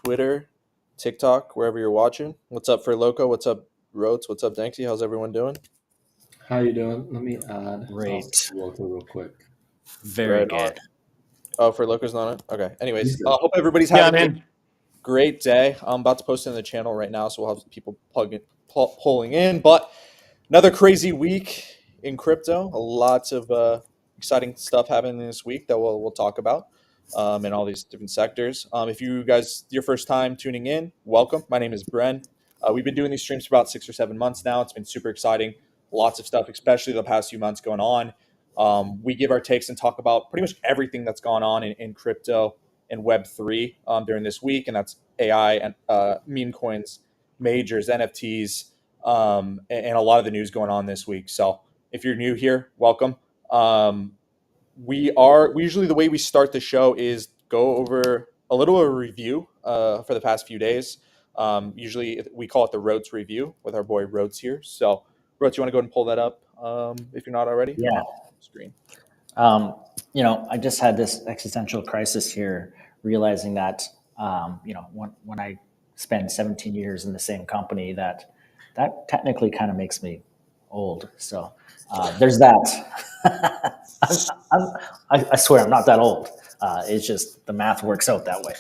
Twitter, TikTok, wherever you're watching. What's up for Loco? What's up, Rotes? What's up, Danksy? How's everyone doing? How you doing? Let me add Great. Walter real quick. Very Right on. good. Oh, for Loco's not it? Okay. Anyways, He's good. hope everybody's Yeah, having a man. great day. I'm about to post it in the channel right now, so we'll have people pulling in. But another crazy week in crypto. Lots of exciting stuff happening this week that we'll talk about in all these different sectors. If you guys, your first time tuning in, welcome. My name is Bren. We've been doing these streams for about 6 or 7 months now. It's been super exciting. Lots of stuff, especially the past few months going on. We give our takes and talk about pretty much everything that's gone on in crypto and Web3 during this week, and that's AI and meme coins, majors, NFTs, and a lot of the news going on this week. So if you're new here, welcome. We usually, the way we start the show is go over a little of a review for the past few days. Usually we call it the Rotes review with our boy Rotes here. So Rotes, you want to go ahead and pull that up if you're not already? Yeah. Screen. I just had this existential crisis here, realizing that, when I spend 17 years in the same company, that technically kind of makes me old. So there's that. I swear I'm not that old. It's just the math works out that way,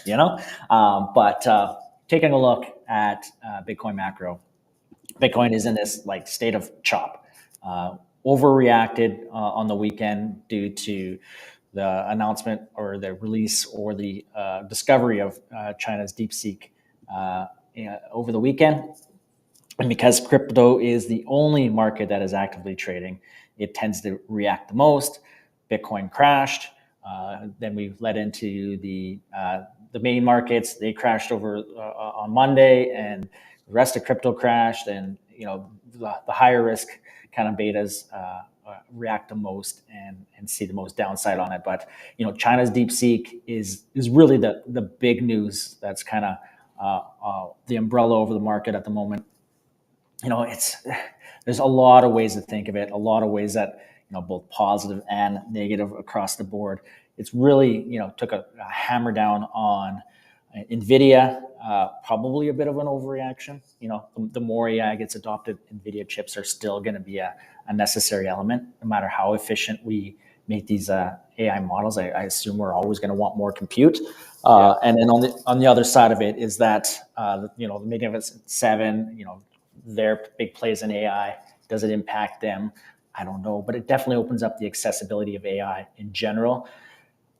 But taking a look at Bitcoin macro, Bitcoin is in this like state of chop. Overreacted on the weekend due to the announcement or the release or the discovery of China's DeepSeek over the weekend. And because crypto is the only market that is actively trading, it tends to react the most. Bitcoin crashed. Then we led into the main markets. They crashed over on Monday, and the rest of crypto crashed. And the higher risk kind of betas react the most and see the most downside on it. But China's DeepSeek is really the big news that's kind of the umbrella over the market at the moment. There's a lot of ways to think of it, a lot of ways that both positive and negative across the board. It's really took a hammer down on NVIDIA, probably a bit of an overreaction. The more AI gets adopted, NVIDIA chips are still going to be a necessary element, no matter how efficient we make these AI models. I assume we're always going to want more compute. And then on the other side of it is that the Magnificent Seven, their big plays in AI. Does it impact them? I don't know, but it definitely opens up the accessibility of AI in general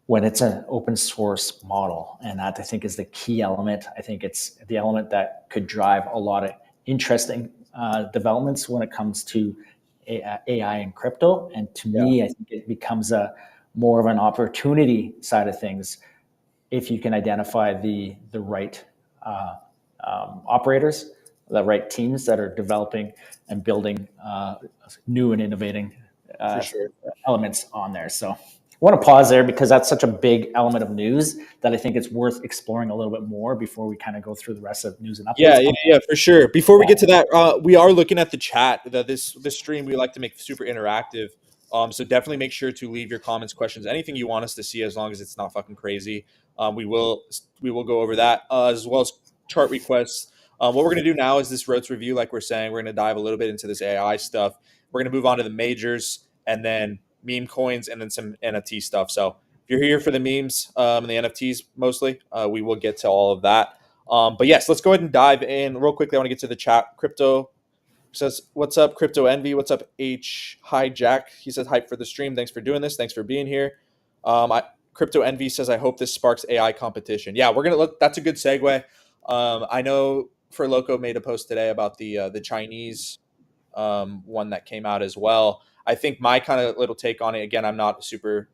when it's an open source model. And that, I think, is the key element. I think it's the element that could drive a lot of interesting developments when it comes to AI and crypto. And to me, I think it becomes a more of an opportunity side of things if you can identify the right operators, the right teams that are developing and building new and innovating elements on there. So I want to pause there because that's such a big element of news that I think it's worth exploring a little bit more before we kind of go through the rest of news and updates. Yeah, for sure. Before we get to that, we are looking at the chat. This stream we like to make super interactive. So definitely make sure to leave your comments, questions, anything you want us to see, as long as it's not fucking crazy. We will go over that as well as chart requests. What we're going to do now is this Rotes review. Like we're saying, we're going to dive a little bit into this AI stuff. We're going to move on to the majors and then meme coins and then some NFT stuff. So if you're here for the memes and the NFTs mostly, we will get to all of that. But yes, let's go ahead and dive in real quickly. I want to get to the chat. Crypto says, "What's up, Crypto Envy? What's up, H? Hi, Jack." He says, "Hype for the stream. Thanks for doing this. Thanks for being here." Crypto Envy says, "I hope this sparks AI competition." Yeah, we're gonna look. That's a good segue. I know For Loco made a post today about the Chinese one that came out as well. I think my kind of little take on it. Again, I'm not a super,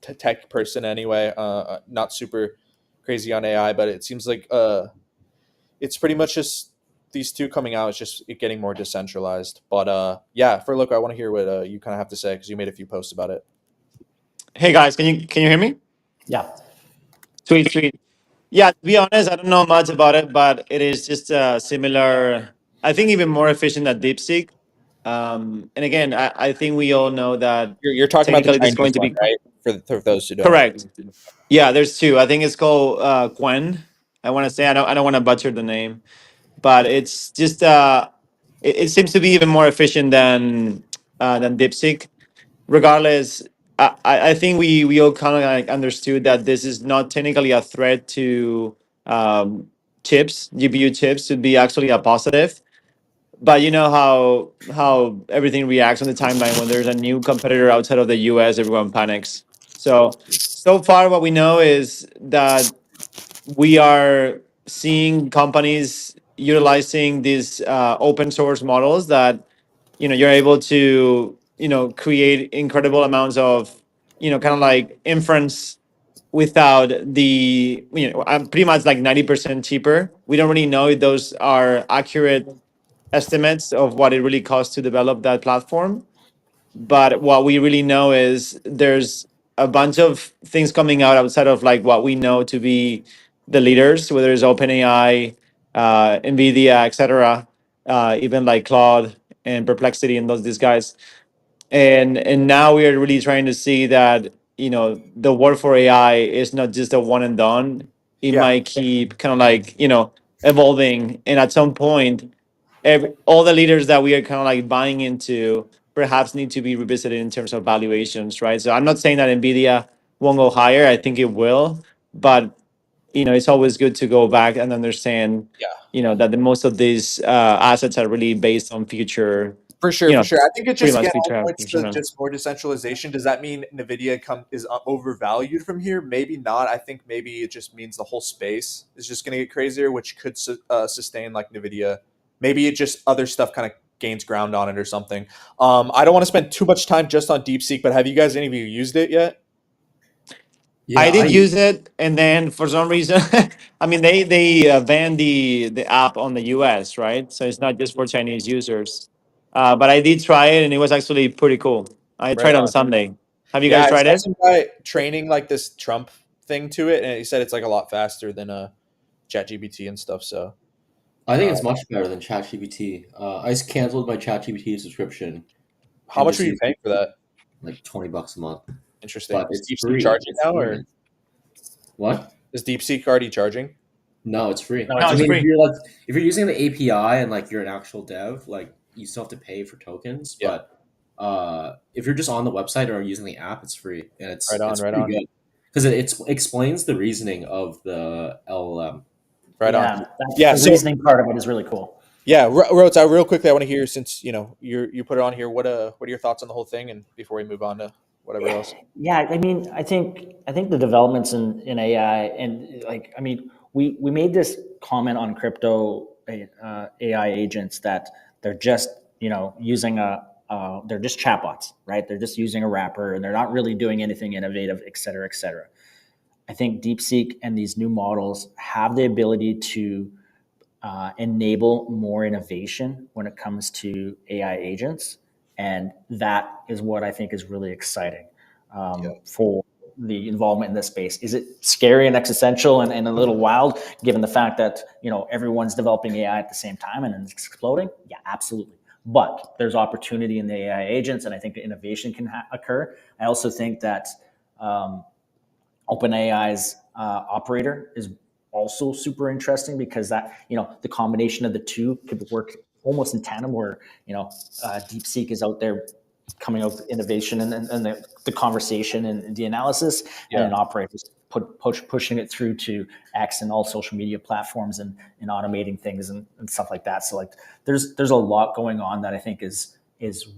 tech person anyway. Not super crazy on AI, but it seems like it's pretty much just these two coming out. It's just it getting more decentralized. But yeah, For Loco, I want to hear what you kind of have to say because you made a few posts about it. Hey guys, can you hear me? Yeah. Sweet. Yeah, to be honest, I don't know much about it, but it is just similar. I think even more efficient than DeepSeek. And again, I think we all know that You're talking about the technically this is going Chinese to one, be right? For those who don't. correct. Yeah, there's two. I think it's called Quen, I want to say I don't want to butcher the name, but it's just it seems to be even more efficient than DeepSeek. Regardless, I think we all kind of like understood that this is not technically a threat to um, chips, GPU chips, to be actually a positive. But you know how everything reacts on the timeline when there's a new competitor outside of the US, everyone panics. So far, what we know is that we are seeing companies utilizing these open source models that you're able to create incredible amounts of kind of like inference without the pretty much like 90% cheaper. We don't really know if those are accurate estimates of what it really costs to develop that platform. But what we really know is there's a bunch of things coming out outside of like what we know to be the leaders, whether it's OpenAI, NVIDIA, etc., even like Claude and Perplexity and these guys. And now we are really trying to see that the war for AI is not just a one and done. It Yeah. might keep kind of like evolving, and at some point all the leaders that we are kind of like buying into perhaps need to be revisited in terms of valuations, right? So I'm not saying that Nvidia won't go higher. I think it will, but it's always good to go back and understand, Yeah. that the most of these assets are really based on future, For sure, for sure. I think it pretty just much again all future points to application. just more decentralization. Does that mean Nvidia is overvalued from here? Maybe not. I think maybe it just means the whole space is just going to get crazier, which could sustain like Nvidia. Maybe it just other stuff kind of gains ground on it or something. I don't want to spend too much time just on DeepSeek, but have you guys any of you used it yet? Yeah, I did I use it, and then for some reason, I mean, they banned the app on the US, right? So it's not just for Chinese users. But I did try it, and it was actually pretty cool. I Right tried on on. Sunday. Have you Yeah, guys I tried saw it? some guy training like this Trump thing to it, and he said it's like a lot faster than ChatGPT and stuff. So I think uh, it's much better than ChatGPT. I just canceled my ChatGPT subscription how and much just were you use paying for that? like $20 a month, Interesting. but Is it's DeepSeek free. charging It's now, free. or What? is DeepSeek already charging? No, it's free. No, No, it's I it's free. mean, free. if you're using the API and like you're an actual dev, like you still have to pay for tokens. Yeah. But if you're just on the website or using the app, it's free, and Right on, it's right pretty on, good because it explains the reasoning of the LLM. right on. Yeah, Yeah. the So reasoning part of it is really cool. yeah, Rhodes, real quickly, I want to hear since you put it on here. What are your thoughts on the whole thing, and before we move on to whatever else? Yeah, I mean, I think the developments in AI and like, I mean, we made this comment on crypto AI agents that they're just using they're just chatbots, right? They're just using a wrapper and they're not really doing anything innovative, et cetera, et cetera. I think DeepSeek and these new models have the ability to enable more innovation when it comes to AI agents. And that is what I think is really exciting for the involvement in this space. Is it scary and existential and a little wild, given the fact that everyone's developing AI at the same time and it's exploding? Yeah, absolutely. But there's opportunity in the AI agents, and I think the innovation can occur. I also think that um, OpenAI's operator is also super interesting because that the combination of the two could work almost in tandem. Where DeepSeek is out there coming out with innovation and the conversation and the analysis, and an operator is pushing it through to X and all social media platforms and automating things and stuff like that. So like there's a lot going on that I think is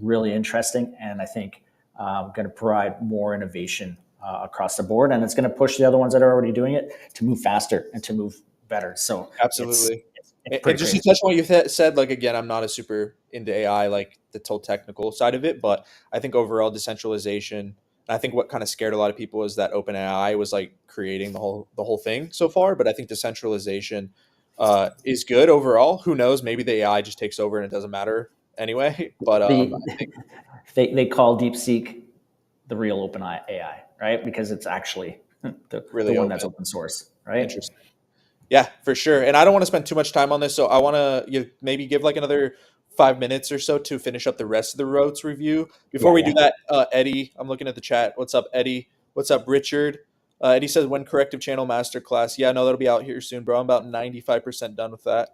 really interesting, and I think going to provide more innovation across the board, and it's going to push the other ones that are already doing it to move faster and to move better. So Absolutely. it's And pretty just to crazy. touch on what you said, like again, I'm not a super into AI, like the whole technical side of it, but I think overall decentralization. And I think what kind of scared a lot of people is that OpenAI was like creating the whole thing so far. But I think decentralization is good overall. Who knows? Maybe the AI just takes over and it doesn't matter anyway. But The I think they call DeepSeek the real open AI, right? Because it's actually the really one that's open, open source, right? interesting. Yeah, for sure. And I don't want to spend too much time on this, so I want to maybe give like another 5 minutes or so to finish up the rest of the roads review. Before Yeah, we yeah. do that, Eddie, I'm looking at the chat. What's up, Eddie? What's up, Richard? And he says, when corrective channel masterclass. Yeah, no, that'll be out here soon, bro. I'm about 95% done with that.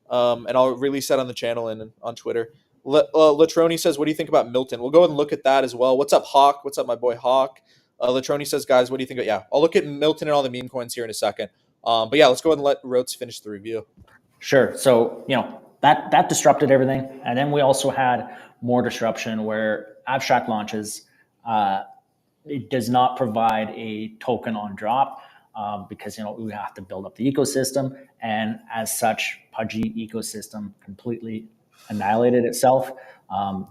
And I'll release that on the channel and on Twitter. Latroni says, what do you think about Milton? We'll go and look at that as well. What's up, Hawk? What's up, my boy Hawk? Latroni says, guys, what do you think? Yeah, I'll look at Milton and all the meme coins here in a second. But yeah, let's go ahead and let Rotes finish the review. Sure. So, that disrupted everything. And then we also had more disruption where Abstract launches. It does not provide a token on drop because, we have to build up the ecosystem. And as such, Pudgy ecosystem completely annihilated itself.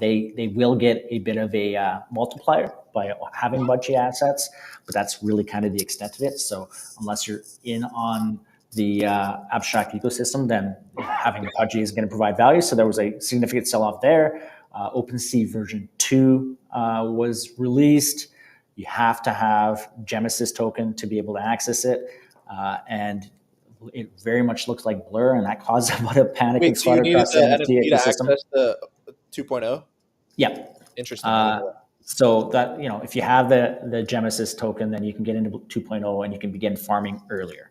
They will get a bit of a multiplier by having Pudgy assets, but that's really kind of the extent of it. So unless you're in on the Abstract ecosystem, then having the Pudgy is going to provide value. So there was a significant sell-off there. OpenSea version 2 was released. You have to have Genesis token to be able to access it. And it very much looks like Blur, and that caused a bit of panic and so you slaughter needed across the the NFT NFT to ecosystem. access the 2.0? Yeah. Interesting. So that, if you have the Genesis token, then you can get into 2.0 and you can begin farming earlier.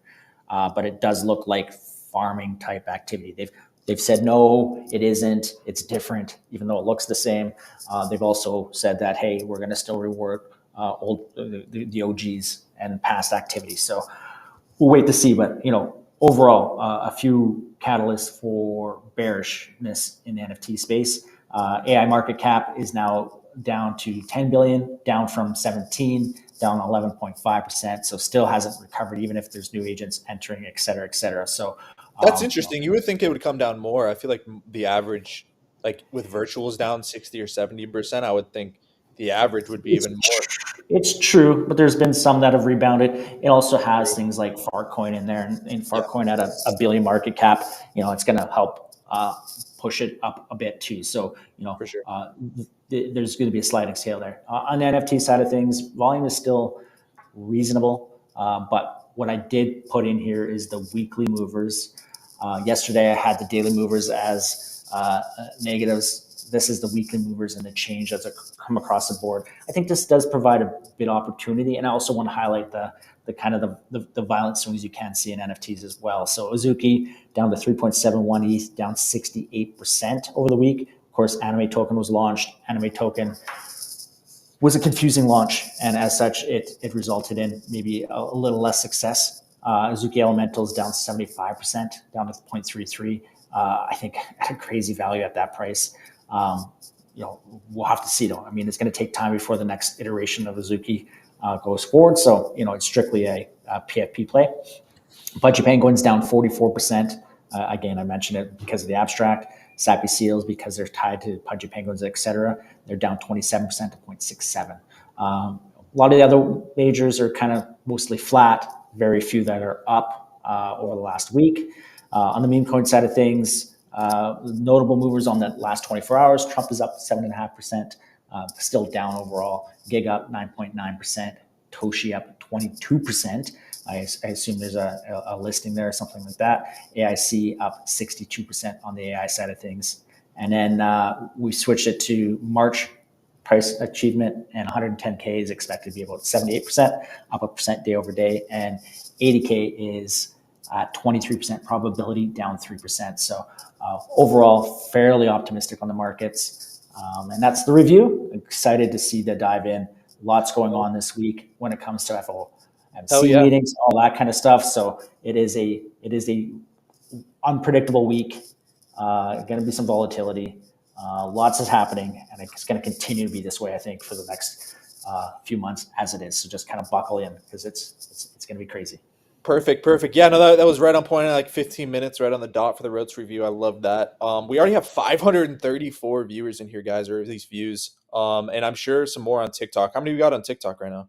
But it does look like farming type activity. They've said, no, it isn't. It's different, even though it looks the same. They've also said that, hey, we're going to still reward the OGs and past activities. So we'll wait to see. But, overall, a few catalysts for bearishness in the NFT space. AI market cap is now down to 10 billion, down from 17, down 11.5%. So still hasn't recovered, even if there's new agents entering, et cetera, et cetera. So that's interesting. You would think it would come down more. I feel like the average, like with virtuals down 60 or 70%, I would think the average would be even more. It's true, but there's been some that have rebounded. It also has things like Farcoin in there, and Farcoin at a billion market cap, it's going to help push it up a bit too. So, For sure. There's going to be a sliding scale there. On the NFT side of things, volume is still reasonable, but what I did put in here is the weekly movers. Yesterday, I had the daily movers as negatives. This is the weekly movers and the change that's come across the board. I think this does provide a bit of opportunity, and I also want to highlight the kind of the violent swings you can see in NFTs as well. So Azuki down to 3.71 ETH, down 68% over the week. Of course, Anime Token was launched. Anime Token was a confusing launch, and as such, it resulted in maybe a little less success. Azuki Elementals down 75%, down to 0.33. I think at a crazy value at that price. We'll have to see though. I mean, it's going to take time before the next iteration of Azuki goes forward. So, it's strictly a PFP play. Pudgy Penguins down 44%. Again, I mentioned it because of the abstract. Sappy Seals, because they're tied to Pudgy Penguins, etc. They're down 27% to 0.67. A lot of the other majors are kind of mostly flat. Very few that are up over the last week. On the meme coin side of things, notable movers on the last 24 hours. Trump is up 7.5%, still down overall. Gig up 9.9%. Toshi up 22%. I assume there's a listing there or something like that. AIC up 62% on the AI side of things. And then we switched it to March price achievement, and 110K is expected to be about 78%, up a percent day over day. And 80K is at 23% probability, down 3%. So overall, fairly optimistic on the markets. And that's the review. Excited to see the dive in. Lots going on this week when it comes to FOMC meetings, all that kind of stuff. So it is a unpredictable week. Going to be some volatility. Lots is happening, and it's going to continue to be this way, I think, for the next few months as it is. So just kind of buckle in because it's going to be crazy. Perfect. Yeah, no, that was right on point. Like 15 minutes, right on the dot for the Rotes review. I love that. We already have 534 viewers in here, guys, or at least views. And I'm sure some more on TikTok. How many we got on TikTok right now?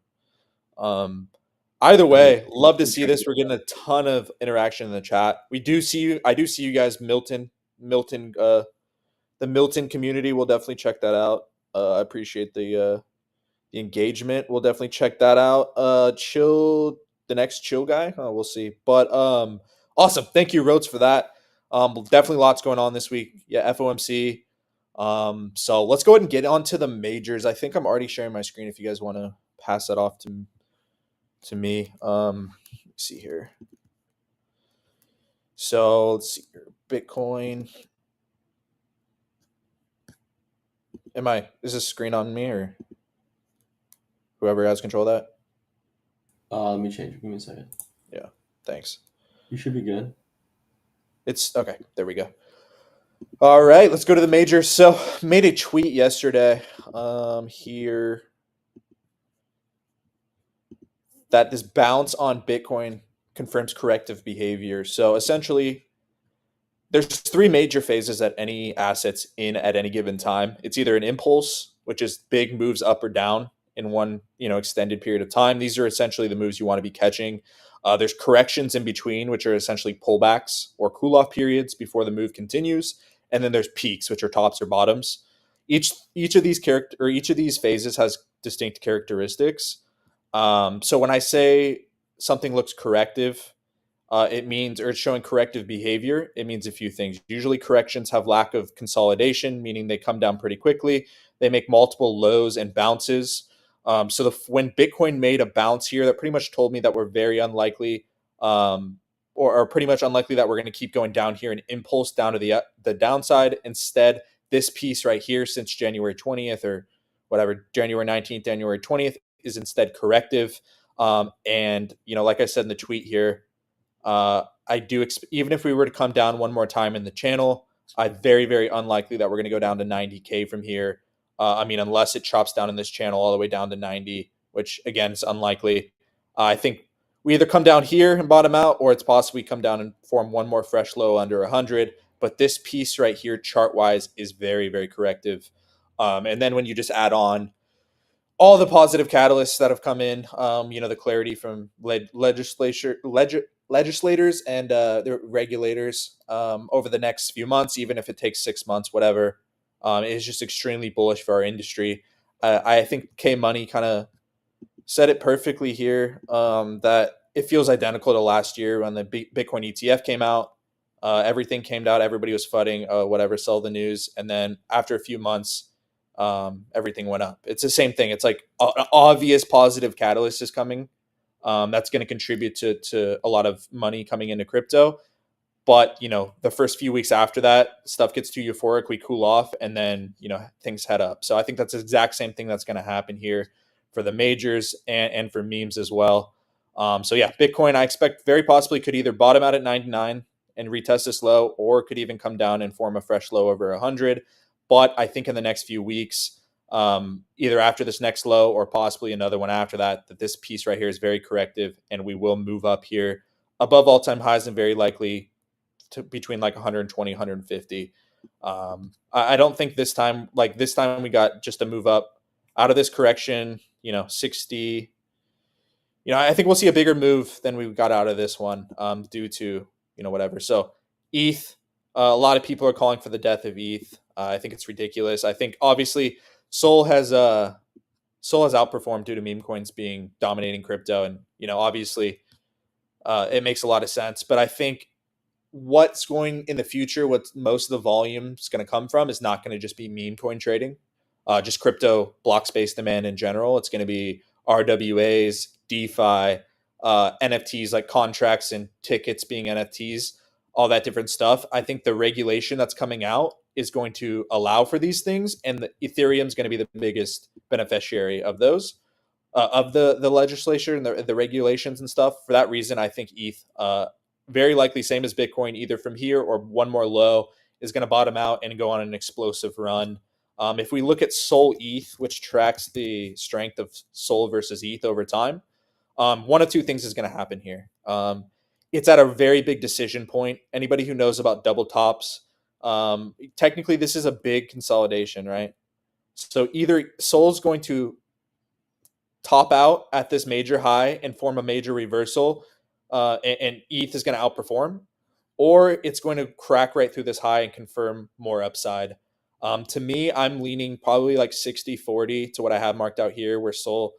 Either way, love to see this. We're getting a ton of interaction in the chat. I do see you guys, Milton, the Milton community. We'll definitely check that out. I appreciate the engagement. We'll definitely check that out. The next chill guy. We'll see. But awesome. Thank you, Rotes, for that. Definitely lots going on this week. Yeah, FOMC. So let's go ahead and get on to the majors. I think I'm already sharing my screen if you guys want to pass that off to to me. Let's see here. So let's see here. Bitcoin. Is this screen on me or whoever has control of that? Let me change. Give me a second. Thanks. You should be good. It's okay. There we go. All right, let's go to the major. So made a tweet yesterday here that this bounce on Bitcoin confirms corrective behavior. So essentially, there's three major phases that any asset's in at any given time. It's either an impulse, which is big moves up or down in one extended period of time. These are essentially the moves you want to be catching. There's corrections in between, which are essentially pullbacks or cool off periods before the move continues, and then there's peaks, which are tops or bottoms. Each of these phases has distinct characteristics. So when I say something looks corrective, it means, or it's showing corrective behavior, it means a few things. Usually corrections have lack of consolidation, meaning they come down pretty quickly. They make multiple lows and bounces. So when Bitcoin made a bounce here, that pretty much told me that we're very unlikely, or pretty much unlikely that we're going to keep going down here and impulse down to the downside. Instead, this piece right here since January 20th or whatever, January 19th, January 20th is instead corrective. And, like I said in the tweet here, I do even if we were to come down one more time in the channel, I'm very, very unlikely that we're going to go down to 90K from here. Unless it chops down in this channel all the way down to 90, which again is unlikely. I think we either come down here and bottom out, or it's possibly come down and form one more fresh low under 100. But this piece right here, chart wise, is very, very corrective. And then when you just add on all the positive catalysts that have come in, the clarity from legislators and the regulators over the next few months, even if it takes 6 months, whatever, is just extremely bullish for our industry. I think K Money kind of said it perfectly here, that it feels identical to last year when the Bitcoin ETF came out. Everything came out, everybody was fudding, sell the news, and then after a few months, everything went up. It's the same thing. It's like an obvious positive catalyst is coming. That's going to contribute to a lot of money coming into crypto. But, the first few weeks after that, stuff gets too euphoric, we cool off, and then, things head up. So I think that's the exact same thing that's going to happen here for the majors and for memes as well. Bitcoin, I expect very possibly could either bottom out at 99 and retest this low, or could even come down and form a fresh low over 100. But I think in the next few weeks, either after this next low or possibly another one after that this piece right here is very corrective, and we will move up here above all-time highs and very likely to between like 120, 150. I don't think this time we got just a move up out of this correction, 60. I think we'll see a bigger move than we got out of this one, due to, whatever. So ETH, a lot of people are calling for the death of ETH. I think it's ridiculous. I think obviously Sol has outperformed due to meme coins being dominating crypto, and obviously it makes a lot of sense. But I think what's going in the future, what most of the volume is going to come from, is not going to just be meme coin trading, just crypto block space demand in general. It's going to be RWAs, DeFi, NFTs like contracts and tickets being NFTs, all that different stuff. I think the regulation that's coming out is going to allow for these things, and the Ethereum is going to be the biggest beneficiary of those, of the legislation and the regulations and stuff. For that reason, I think ETH, very likely same as Bitcoin, either from here or one more low, is going to bottom out and go on an explosive run. If we look at Sol ETH, which tracks the strength of Sol versus ETH over time, one of two things is going to happen here. It's at a very big decision point. Anybody who knows about double tops, technically this is a big consolidation, right? So either Sol's going to top out at this major high and form a major reversal, and ETH is going to outperform, or it's going to crack right through this high and confirm more upside. To me, I'm leaning probably like 60-40 to what I have marked out here, where Sol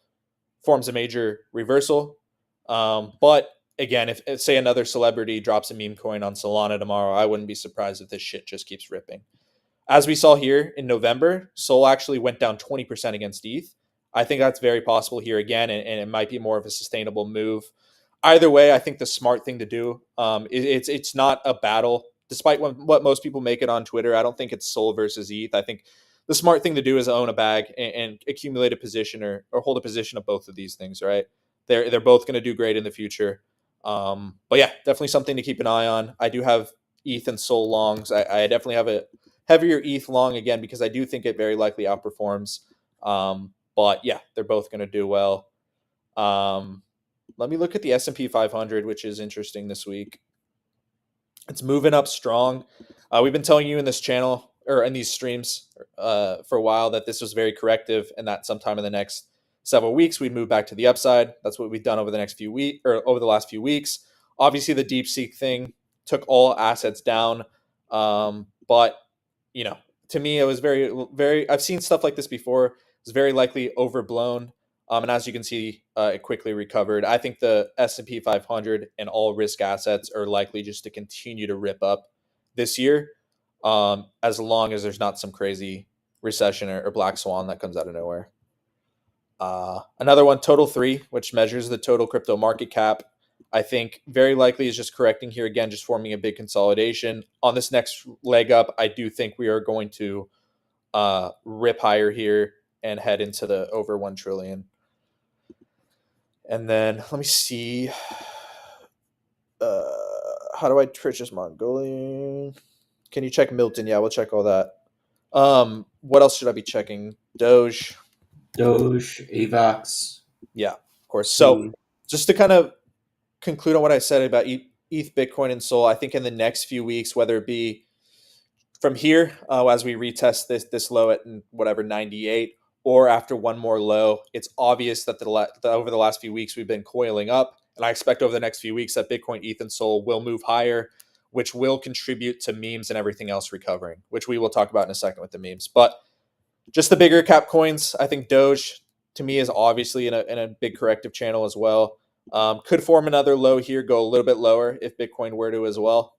forms a major reversal. But again, if say another celebrity drops a meme coin on Solana tomorrow, I wouldn't be surprised if this shit just keeps ripping. As we saw here in November, Sol actually went down 20% against ETH. I think that's very possible here again, and it might be more of a sustainable move. Either way, I think the smart thing to do, it's not a battle. Despite what most people make it on Twitter, I don't think it's Sol versus ETH. I think the smart thing to do is own a bag and accumulate a position or hold a position of both of these things, right? They're both going to do great in the future. But yeah, definitely something to keep an eye on. I do have ETH and Sol longs. I definitely have a heavier ETH long again because I do think it very likely outperforms. But yeah, they're both going to do well. Let me look at the S&P 500, which is interesting this week. It's moving up strong. We've been telling you in this channel or in these streams for a while that this was very corrective and that sometime in the next several weeks we'd move back to the upside. That's what we've done over the next few weeks or over the last few weeks. Obviously, the DeepSeek thing took all assets down, but you know, to me, it was very. I've seen stuff like this before. It's very likely overblown. And as you can see, it quickly recovered. I think the S&P 500 and all risk assets are likely just to continue to rip up this year, as long as there's not some crazy recession or black swan that comes out of nowhere. Another one, Total 3, which measures the total crypto market cap, I think very likely is just correcting here again, just forming a big consolidation. On this next leg up, I do think we are going to rip higher here and head into the over 1 trillion. And then let me see. How do I Twitch this Mongolian? Can you check Milton? Yeah, we'll check all that. What else should I be checking? Doge, AVAX. Yeah, of course. So just to kind of conclude on what I said about ETH, Bitcoin, and Sol, I think in the next few weeks, whether it be from here as we retest this low at whatever 98, or after one more low, it's obvious that over the last few weeks we've been coiling up, and I expect over the next few weeks that Bitcoin, ETH, and Sol will move higher, which will contribute to memes and everything else recovering, which we will talk about in a second with the memes. But just the bigger cap coins, I think Doge to me is obviously in a big corrective channel as well. Could form another low here, go a little bit lower if Bitcoin were to as well.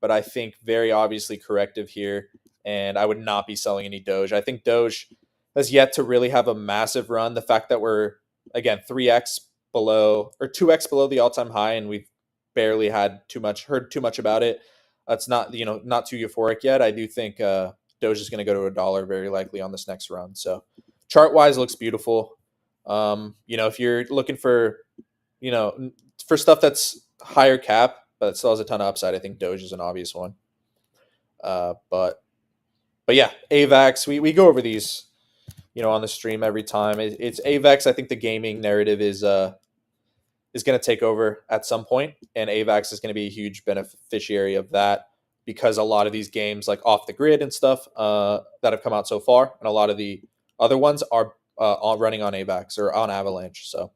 But I think very obviously corrective here, and I would not be selling any Doge. I think Doge has yet to really have a massive run. The fact that we're, again, 3x below or 2x below the all-time high, and we've barely heard too much about it. It's not, not too euphoric yet. I do think Doge is going to go to $1 very likely on this next run. So chart-wise, looks beautiful. If you're looking for, for stuff that's higher cap, but it still has a ton of upside, I think Doge is an obvious one. But yeah, AVAX, we go over these, on the stream every time. It's AVAX. I think the gaming narrative is going to take over at some point, and AVAX is going to be a huge beneficiary of that because a lot of these games, like Off the Grid and stuff that have come out so far, and a lot of the other ones are all running on AVAX or on Avalanche. So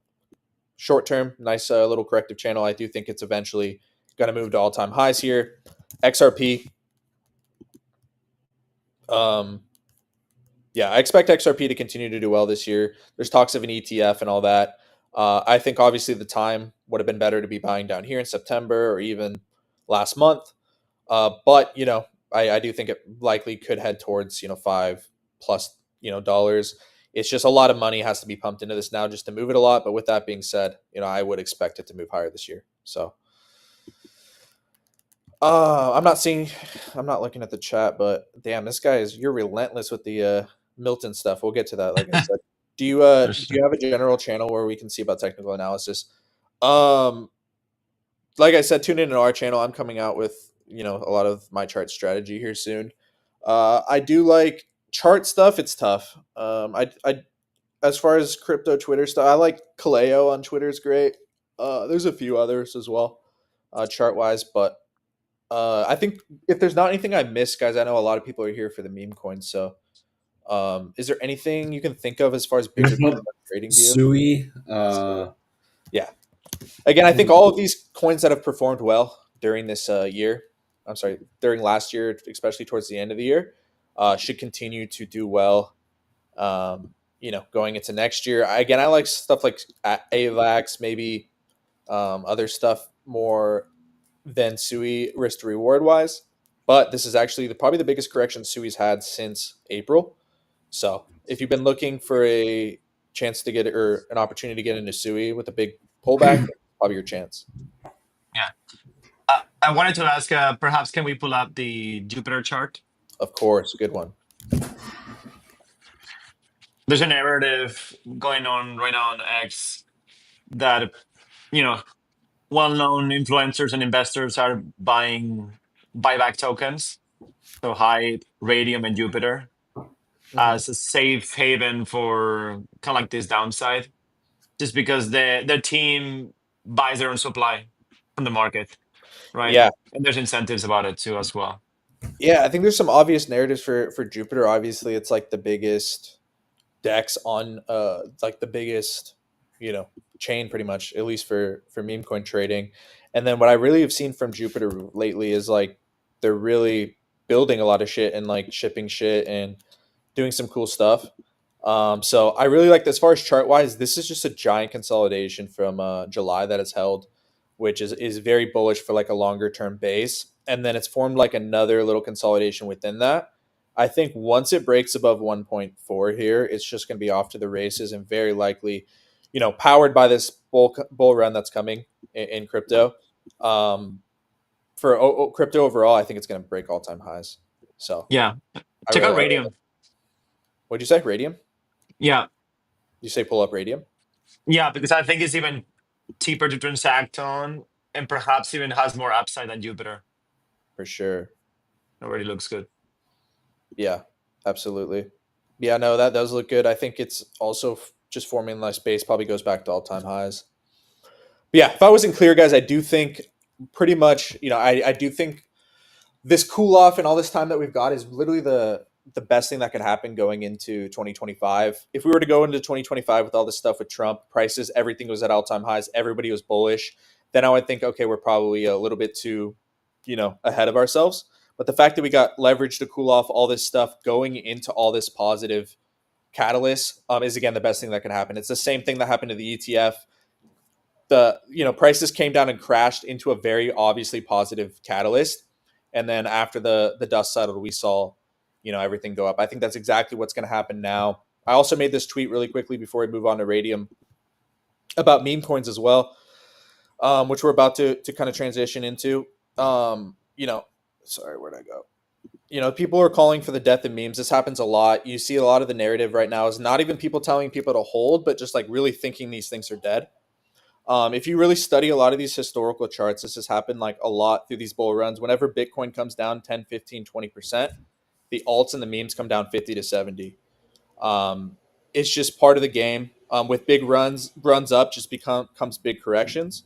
short term, nice little corrective channel. I do think it's eventually going to move to all-time highs here. XRP. Yeah, I expect XRP to continue to do well this year. There's talks of an ETF and all that. I think obviously the time would have been better to be buying down here in September or even last month. But, I do think it likely could head towards, $5+ dollars. It's just a lot of money has to be pumped into this now just to move it a lot. But with that being said, I would expect it to move higher this year. So I'm not looking at the chat, but damn, you're relentless with the Milton stuff. We'll get to that. Like I said, do you have a general channel where we can see about technical analysis? Like I said, tune in to our channel. I'm coming out with, a lot of my chart strategy here soon. I do like chart stuff. It's tough. As far as crypto Twitter stuff, I like Kaleo on Twitter is great. There's a few others as well, chart wise, but I think if there's not anything I missed, guys, I know a lot of people are here for the meme coins. So, is there anything you can think of as far as bigger trading view? Sui. Yeah. Again, I think all of these coins that have performed well during this during last year, especially towards the end of the year, should continue to do well. Going into next year. Again, I like stuff like AVAX, maybe other stuff more than Sui risk to reward wise, but this is actually probably the biggest correction Sui's had since April. So if you've been looking for a chance to get or an opportunity to get into SUI with a big pullback, probably your chance. Yeah. I wanted to ask, perhaps can we pull up the Jupiter chart? Of course, good one. There's a narrative going on right now on X that, well-known influencers and investors are buying buyback tokens, so Hype, Radium, and Jupiter, as a safe haven for kind of like this downside, just because their team buys their own supply from the market, right? Yeah. And there's incentives about it too as well. Yeah, I think there's some obvious narratives for Jupiter. Obviously, it's like the biggest DEX on like the biggest, chain pretty much, at least for meme coin trading. And then what I really have seen from Jupiter lately is like they're really building a lot of shit and like shipping shit and doing some cool stuff. So I really like, as far as chart wise, this is just a giant consolidation from July that it's held, which is very bullish for like a longer term base. And then it's formed like another little consolidation within that. I think once it breaks above 1.4 here, it's just going to be off to the races and very likely, powered by this bull run that's coming in crypto. For crypto overall, I think it's going to break all time highs. So yeah, check out Radium. What'd you say, Radium? Yeah, you say pull up Radium? Yeah, because I think it's even cheaper to transact on, and perhaps even has more upside than Jupiter. For sure. It already looks good. Yeah, absolutely. Yeah, no, that does look good. I think it's also just forming a nice base, probably goes back to all-time highs. But yeah, if I wasn't clear, guys, I do think pretty much, I do think this cool off and all this time that we've got is literally the best thing that could happen going into 2025. If we were to go into 2025 with all this stuff with Trump, prices, everything was at all-time highs, everybody was bullish, then I would think, okay, we're probably a little bit too, ahead of ourselves. But the fact that we got leverage to cool off all this stuff going into all this positive catalyst is, again, the best thing that can happen. It's the same thing that happened to the ETF. The prices came down and crashed into a very obviously positive catalyst. And then after the dust settled, we saw, everything go up. I think that's exactly what's going to happen now. I also made this tweet really quickly before we move on to Radium about meme coins as well, which we're about to kind of transition into. Sorry, where'd I go? People are calling for the death of memes. This happens a lot. You see a lot of the narrative right now is not even people telling people to hold, but just like really thinking these things are dead. If you really study a lot of these historical charts, this has happened like a lot through these bull runs. Whenever Bitcoin comes down 10, 15, 20%, the alts and the memes come down 50 to 70. It's just part of the game. With big runs up just comes big corrections.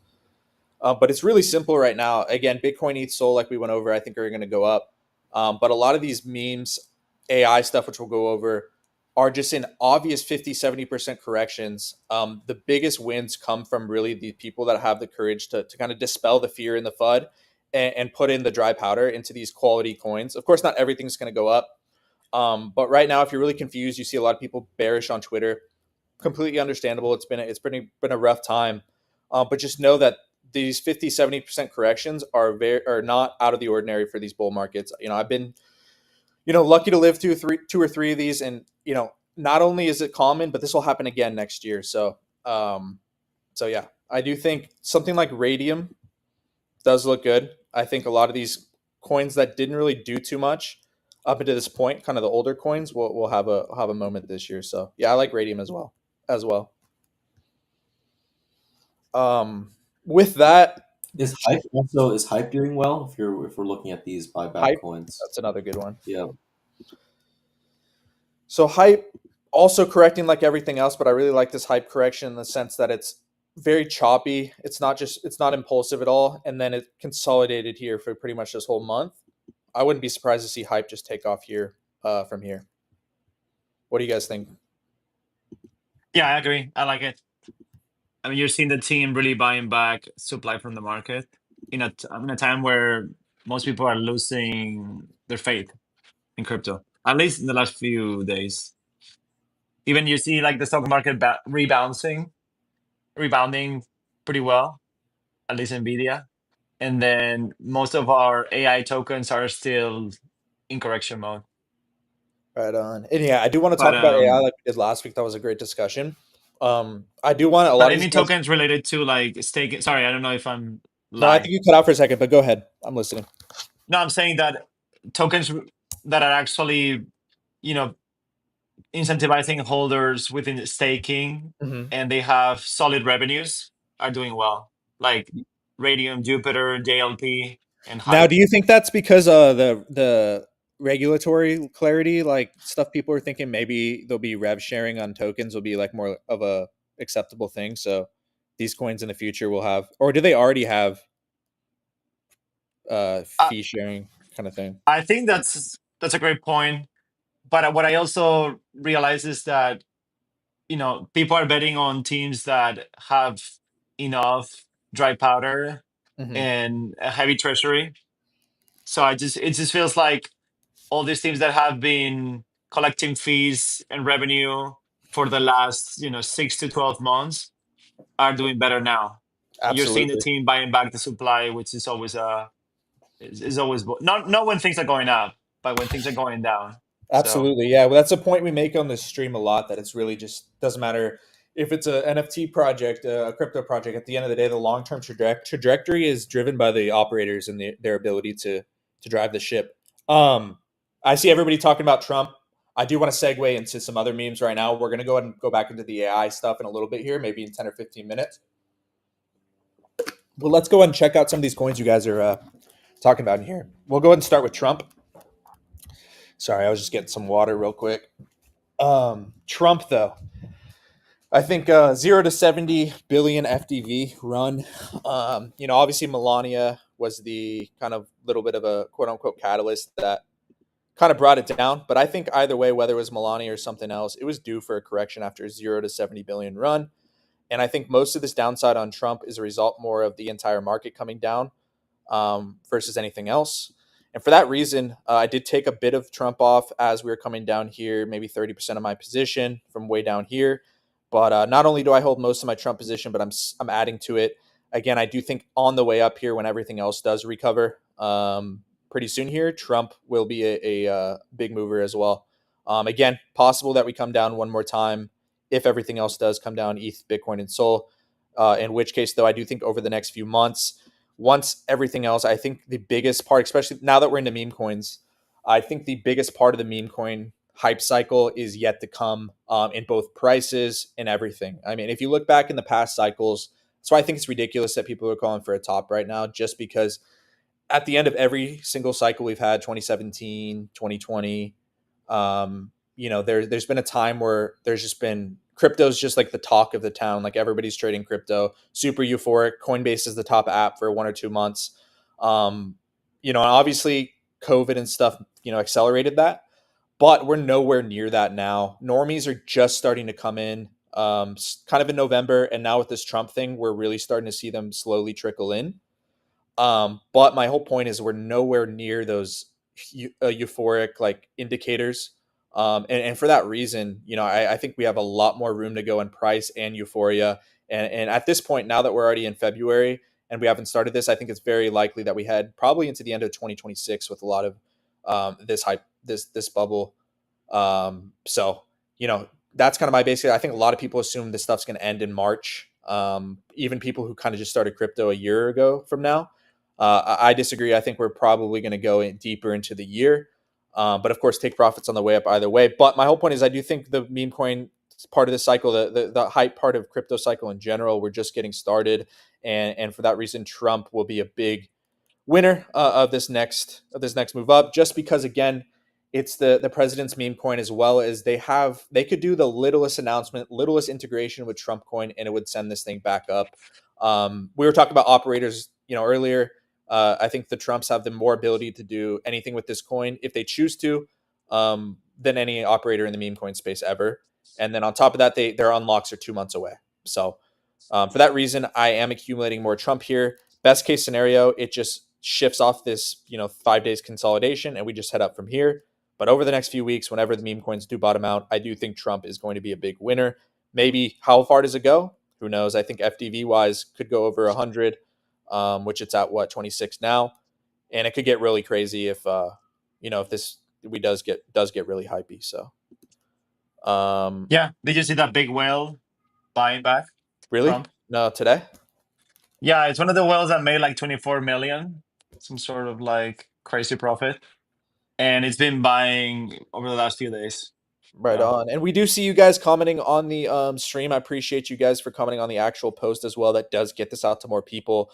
But it's really simple right now. Again, Bitcoin ETH SOL, like we went over, I think are going to go up. But a lot of these memes, AI stuff, which we'll go over, are just in obvious 50, 70% corrections. The biggest wins come from really the people that have the courage to kind of dispel the fear in the FUD and put in the dry powder into these quality coins. Of course, not everything's going to go up. But right now, if you're really confused, you see a lot of people bearish on Twitter. Completely understandable. It's been a rough time. But just know that these 50, 70% corrections are not out of the ordinary for these bull markets. I've been, lucky to live through two or three of these, and not only is it common, but this will happen again next year. So yeah, I do think something like Radium does look good. I think a lot of these coins that didn't really do too much up until this point, kind of the older coins, will have a moment this year. So yeah, I like Radium as well. With that, Is Hype doing well? If we're looking at these buyback Hype, coins, that's another good one. yeah. So Hype also correcting like everything else, but I really like this Hype correction in the sense that it's very choppy. It's not impulsive at all, and then it consolidated here for pretty much this whole month. I wouldn't be surprised to see Hype just take off here from here. What do you guys think? Yeah, I agree. I like it. I mean, you're seeing the team really buying back supply from the market in a time where most people are losing their faith in crypto, at least in the last few days. Even you see like the stock market rebounding pretty well, at least Nvidia. And then most of our AI tokens are still in correction mode. Right on. And yeah, I do want to talk about AI like we did last week. That was a great discussion. I do want a But lot of any these guys. tokens related to like staking? Sorry, I don't know if I'm No, I lying. think you cut out for a second, but go ahead. I'm listening. No, I'm saying that tokens that are actually, you know, incentivizing holders within staking Mhm. and they have solid revenues are doing well. Like Radium, Jupiter, JLP, and Now, Hype. do you think that's because the regulatory clarity, like stuff people are thinking maybe there'll be rev sharing on tokens will be like more of a acceptable thing? So these coins in the future will have, or do they already have I, fee sharing kind of thing? I think that's a great point. But what I also realize is that, you know, people are betting on teams that have enough dry powder Hmm. and a heavy treasury. So it just feels like all these teams that have been collecting fees and revenue for the last, you know, 6 to 12 months are doing better now. You're seeing the Absolutely. team buying back the supply, which is always is always not when things are going up, but when things are going down. So Absolutely. Yeah. Well, that's a point we make on this stream a lot that it's really just doesn't matter if it's a NFT project, a crypto project. At the end of the day, the long term trajectory is driven by the operators and their ability to drive the ship. I see everybody talking about Trump. I do want to segue into some other memes right now. We're going to go ahead and go back into the AI stuff in a little bit here, maybe in 10 or 15 minutes. But let's go ahead and check out some of these coins you guys are talking about in here. We'll go ahead and start with Trump. Sorry, I was just getting some water real quick. Trump, though, I think 0 to 70 billion FDV run. Obviously Melania was the kind of little bit of a quote unquote catalyst that kind of brought it down. But I think either way, whether it was Melania or something else, it was due for a correction after a 0 to 70 billion run. And I think most of this downside on Trump is a result more of the entire market coming down versus anything else. And for that reason, I did take a bit of Trump off as we were coming down here, maybe 30% of my position from way down here. But not only do I hold most of my Trump position, but I'm adding to it. Again, I do think on the way up here, when everything else does recover pretty soon here, Trump will be a big mover as well. Again, possible that we come down one more time if everything else does come down, ETH, Bitcoin, and Sol. In which case, though, I do think over the next few months, once everything else, I think the biggest part, especially now that we're into meme coins, I think the biggest part of the meme coin hype cycle is yet to come in both prices and everything. I mean, if you look back in the past cycles, so I think it's ridiculous that people are calling for a top right now just because at the end of every single cycle we've had 2017 2020 there's been a time where there's just been crypto's just like the talk of the town, like everybody's trading crypto, super euphoric. Coinbase is the top app for 1 or 2 months. And obviously COVID and stuff accelerated that, but we're nowhere near that now. Normies are just starting to come in kind of in November, and now with this Trump thing we're really starting to see them slowly trickle in. But my whole point is we're nowhere near those euphoric like indicators. And for that reason, I think we have a lot more room to go in price and euphoria. And at this point, now that we're already in February and we haven't started this, I think it's very likely that we head probably into the end of 2026 with a lot of this hype, this bubble. So that's kind of my basic. I think a lot of people assume this stuff's going to end in March. Even people who kind of just started crypto a year ago from now. I disagree. I think we're probably going to go in deeper into the year, but of course, take profits on the way up either way. But my whole point is, I do think the meme coin part of the cycle, the hype part of crypto cycle in general, we're just getting started, and for that reason, Trump will be a big winner of this next move up. Just because, again, it's the president's meme coin, as well as they could do the littlest announcement, littlest integration with Trump coin, and it would send this thing back up. We were talking about operators, earlier. I think the Trumps have the more ability to do anything with this coin if they choose to, than any operator in the meme coin space ever. And then on top of that, their unlocks are 2 months away. So for that reason, I am accumulating more Trump here. Best case scenario, it just shifts off this 5 days consolidation, and we just head up from here. But over the next few weeks, whenever the meme coins do bottom out, I do think Trump is going to be a big winner. Maybe how far does it go? Who knows? I think FDV wise could go over 100, which it's at 26 now, and it could get really crazy if this does get really hypey. So yeah, did you see that big whale buying back Really? Trump. No, today? Yeah, it's one of the whales that made like 24 million, some sort of like crazy profit, and it's been buying over the last few days. Right Yeah. on. And we do see you guys commenting on the stream. I appreciate you guys for commenting on the actual post as well. That does get this out to more people.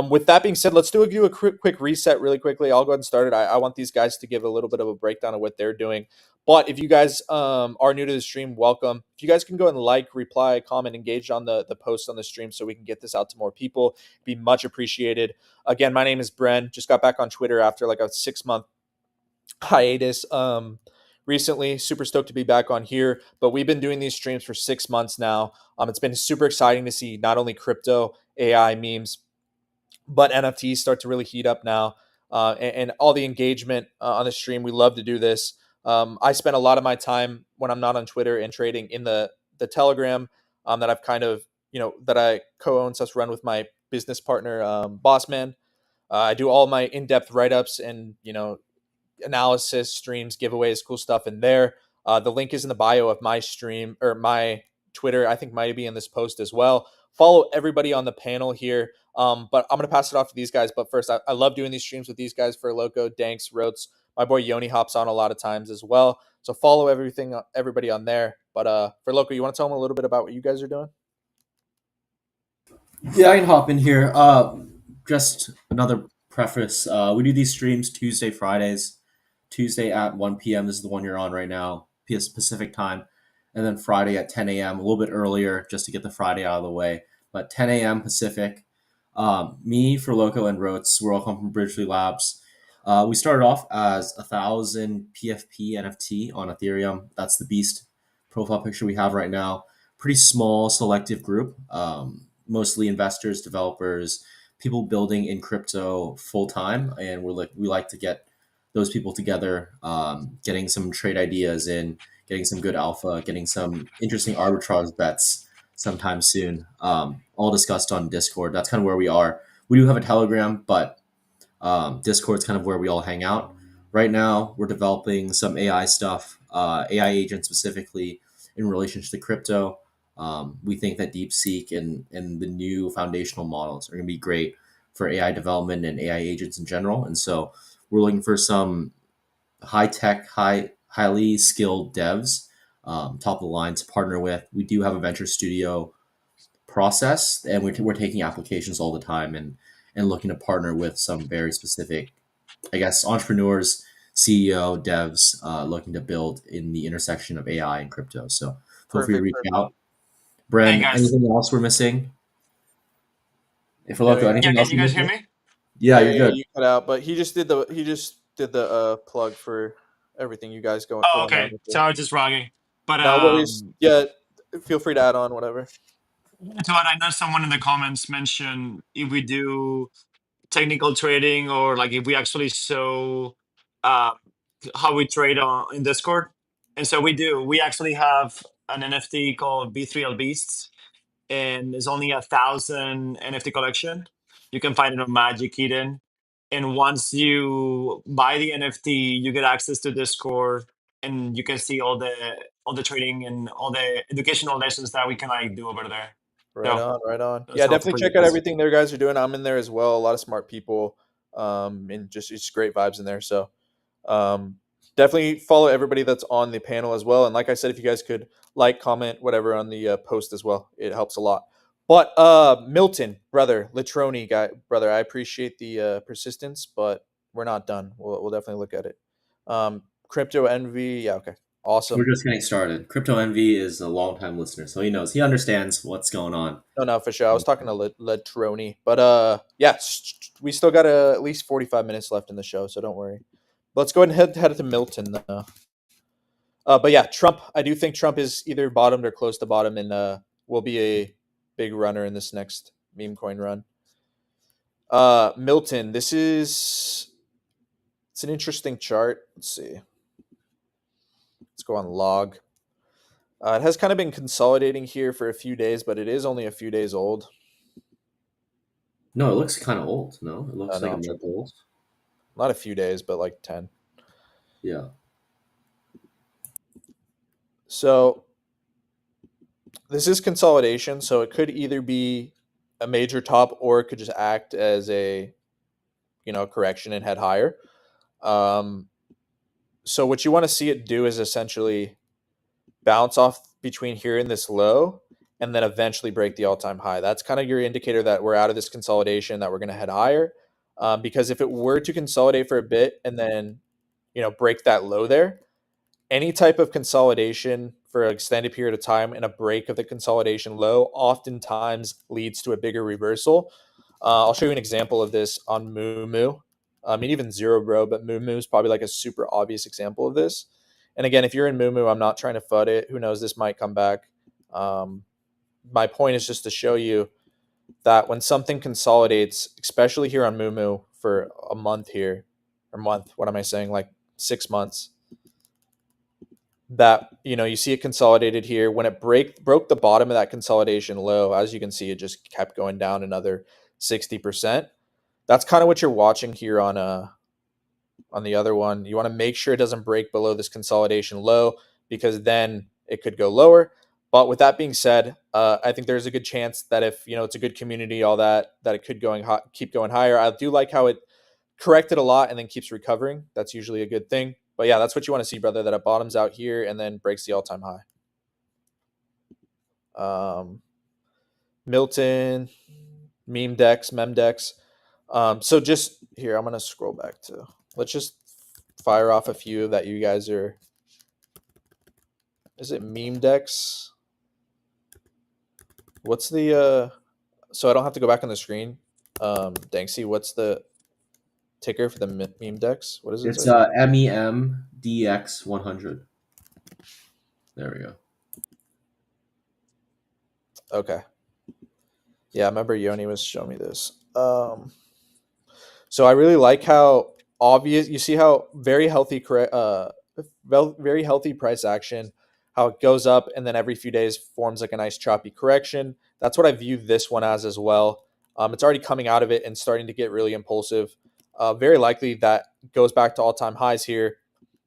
With that being said, let's do a quick reset really quickly. I'll go ahead and start it. I want these guys to give a little bit of a breakdown of what they're doing. But if you guys are new to the stream, welcome. If you guys can go and like, reply, comment, engage on the post on the stream so we can get this out to more people, be much appreciated. Again, my name is Bren. Just got back on Twitter after like a 6-month hiatus recently. Super stoked to be back on here, but we've been doing these streams for 6 months now. It's been super exciting to see not only crypto, AI, memes, but NFTs start to really heat up now, and all the engagement on the stream. We love to do this. I spend a lot of my time when I'm not on Twitter and trading in the Telegram that I've kind of, that I co-own / run with my business partner, Bossman. I do all my in-depth write-ups and analysis, streams, giveaways, cool stuff in there. The link is in the bio of my stream or my Twitter. I think might be in this post as well. Follow everybody on the panel here. But I'm going to pass it off to these guys. But first, I love doing these streams with these guys. For Loco, Danks, Rotes. My boy Yoni hops on a lot of times as well. So follow everybody on there. But for Loco, you want to tell them a little bit about what you guys are doing? Yeah, I can hop in here. Just another preface. We do these streams Tuesday, Fridays. Tuesday at 1 p.m. This is the one you're on right now, Pacific time. And then Friday at 10 a.m., a little bit earlier just to get the Friday out of the way. But 10 a.m. Pacific. Me, For Loco, and Rotes, we're all come from Bridgely Labs. We started off as 1,000 PFP NFT on Ethereum. That's the beast profile picture we have right now. Pretty small, selective group. Mostly investors, developers, people building in crypto full time, and we like to get those people together, getting some trade ideas in, getting some good alpha, getting some interesting arbitrage bets sometime soon. All discussed on Discord. That's kind of where we are. We do have a Telegram, but Discord's kind of where we all hang out. Right now, we're developing some AI stuff, AI agents specifically in relationship to crypto. We think that DeepSeek and the new foundational models are going to be great for AI development and AI agents in general. And so we're looking for some high-tech, highly skilled devs, top of the line to partner with. We do have a venture studio process, and we're taking applications all the time and looking to partner with some very specific, I guess, entrepreneurs, CEO, devs looking to build in the intersection of AI and crypto. So feel free to reach out. Bren, Hey, guys. anything else we're missing? If we're Yeah, looking, yeah. anything Yeah, else can you we're guys hear missing? me? Yeah, you're good. You cut out, but he just did the plug for everything you guys Oh, going on okay. with So I was just wrong. But No worries. Yeah, feel free to add on whatever. so I know someone in the comments mentioned if we do technical trading or like if we actually show uh, how we trade in Discord. And so we do. We actually have an NFT called B3L Beasts, and it's only 1,000 NFT collection. You can find it on Magic Eden. And once you buy the NFT, you get access to Discord, and you can see all the trading and all the educational lessons that we can like do over there. Right So on, right on. that's Yeah, helpful definitely for you check out guys. everything their guys are doing. I'm in there as well. A lot of smart people, and just great vibes in there. So, definitely follow everybody that's on the panel as well. And like I said, if you guys could like, comment, whatever on the post as well, it helps a lot. But Milton, brother, Latroni guy, brother, I appreciate the persistence, but we're not done. We'll definitely look at it. Crypto Envy, yeah, okay, awesome. We're just getting started. Crypto Envy is a longtime listener, so he knows. He understands what's going on. No, for sure. I was talking to Latroni, but yeah, we still got at least 45 minutes left in the show, so don't worry. Let's go ahead and head to Milton. But yeah, Trump. I do think Trump is either bottomed or close to bottom, and will be a big runner in this next meme coin run. Milton, it's an interesting chart. Let's see. Let's go on log. It has kind of been consolidating here for a few days, but it is only a few days old. No, it looks kind of old. No, it looks like no, a month old. Not a few days, but like 10. Yeah. So This is consolidation, so it could either be a major top or it could just act as a correction and head higher. Um, so what you want to see it do is essentially bounce off between here and this low and then eventually break the all-time high. That's kind of your indicator that we're out of this consolidation, that we're going to head higher. Because if it were to consolidate for a bit and then break that low there, any type of consolidation for an extended period of time and a break of the consolidation low oftentimes leads to a bigger reversal. I'll show you an example of this on Moomoo. I mean, even Zero Bro, but Moomoo is probably like a super obvious example of this. And again, if you're in Moomoo, I'm not trying to FUD it. Who knows? This might come back. My point is just to show you that when something consolidates, especially here on Moomoo for a month here, or month, what am I saying? Like 6 months, that you see it consolidated here. When it broke the bottom of that consolidation low, as you can see, it just kept going down another 60%. That's kind of what you're watching here on the other one. You want to make sure it doesn't break below this consolidation low, because then it could go lower. But with that being said, I think there's a good chance that if it's a good community, all that it could keep going higher. I do like how it corrected a lot and then keeps recovering. That's usually a good thing. But yeah, that's what you want to see, brother, that it bottoms out here and then breaks the all-time high. Milton, Memdex. So just here, I'm going to scroll back to, let's just fire off a few that you guys are, is it Memdex? What's the, so I don't have to go back on the screen. Danksy, what's the ticker for the Memdex? What is it? It's MEMDX100. There we go. Okay. Yeah, I remember Yoni was showing me this. So I really like how obvious, you see how very healthy price action, how it goes up and then every few days forms like a nice choppy correction. That's what I view this one as well. It's already coming out of it and starting to get really impulsive. Very likely that goes back to all-time highs here.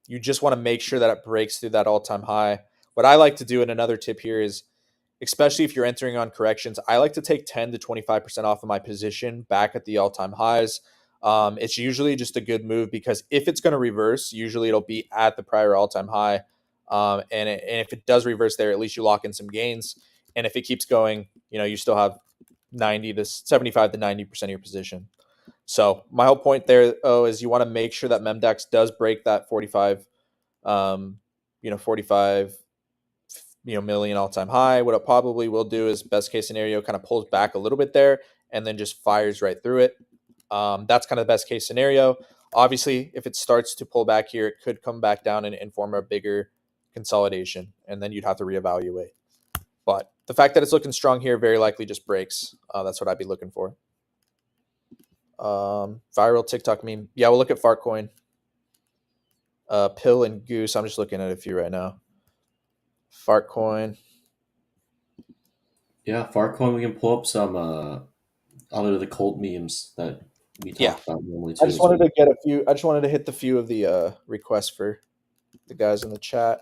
You just want to make sure that it breaks through that all-time high. What I like to do, and another tip here is, especially if you're entering on corrections, I like to take 10 to 25% off of my position back at the all-time highs. It's usually just a good move, because if it's going to reverse, usually it'll be at the prior all-time high. And if it does reverse there, at least you lock in some gains. And if it keeps going, you still have 90 to 75 to 90% of your position. So my whole point there, is you want to make sure that Memdex does break that 45, 45, million all-time high. What it probably will do is, best case scenario, kind of pulls back a little bit there and then just fires right through it. That's kind of the best case scenario. Obviously, if it starts to pull back here, it could come back down and form a bigger consolidation, and then you'd have to reevaluate. But the fact that it's looking strong here very likely just breaks. That's what I'd be looking for. Viral TikTok meme. Yeah, we'll look at Fartcoin. Pill and Goose. I'm just looking at a few right now. Fartcoin. Yeah, Fartcoin, we can pull up some other of the cult memes that we talk about normally too. I just wanted to get a few. I just wanted to hit the few of the requests for the guys in the chat.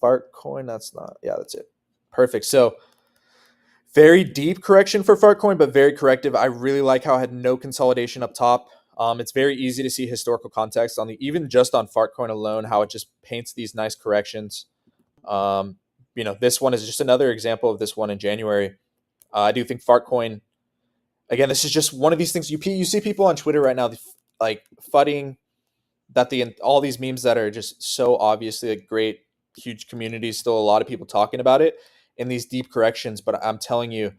Fartcoin. That's not. Yeah, that's it. Perfect. So very deep correction for Fartcoin, but very corrective. I really like how I had no consolidation up top. It's very easy to see historical context on even just on Fartcoin alone, how it just paints these nice corrections. This one is just another example of this one in January. I do think Fartcoin, again, this is just one of these things you see people on Twitter right now, like fudding that all these memes that are just so obviously a great, huge community, still a lot of people talking about it in these deep corrections. But I'm telling you,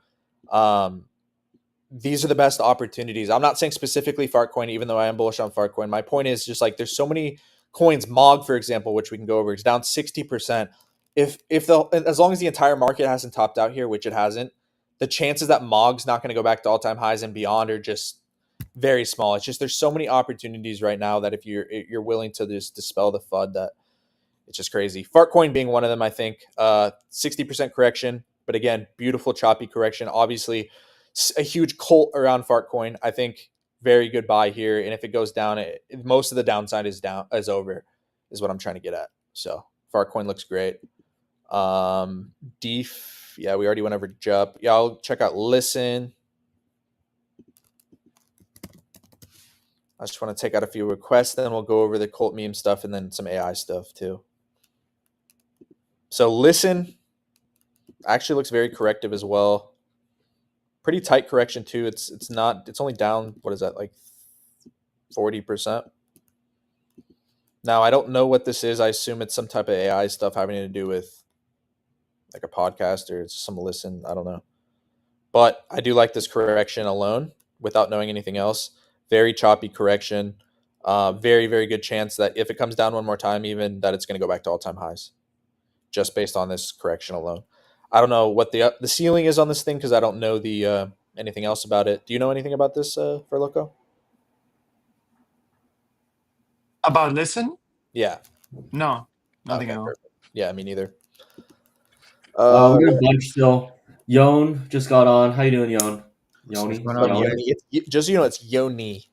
these are the best opportunities. I'm not saying specifically Fartcoin, even though I am bullish on Fartcoin. My point is just like, there's so many coins. MOG, for example, which we can go over, is down 60%. As long as the entire market hasn't topped out here, which it hasn't, the chances that MOG's not going to go back to all-time highs and beyond are just very small. It's just, there's so many opportunities right now that if you're willing to just dispel the FUD, that it's just crazy. Fartcoin being one of them, I think. 60% correction, but again, beautiful choppy correction. Obviously, a huge cult around Fartcoin. I think very good buy here. And if it goes down, most of the downside is over, is what I'm trying to get at. So Fartcoin looks great. Deef, yeah, we already went over Jup. Yeah, I'll check out Listen. I just want to take out a few requests, then we'll go over the cult meme stuff and then some AI stuff too. So Listen actually looks very corrective as well. Pretty tight correction too. It's only down, what is that, like 40%? Now I don't know what this is. I assume it's some type of AI stuff having to do with like a podcast or some Listen. I don't know. But I do like this correction alone without knowing anything else. Very choppy correction. Very, very good chance that if it comes down one more time, even that it's going to go back to all-time highs, just based on this correction alone. I don't know what the ceiling is on this thing because I don't know the anything else about it. Do you know anything about this for Loco? About Listen? Yeah. No, nothing Okay, at all. perfect. Yeah, me neither. We got a bunch still. Yon just got on. How you doing, Yon? Yoni? What's going But on, Yoni? guys? just so you know, it's Yoni.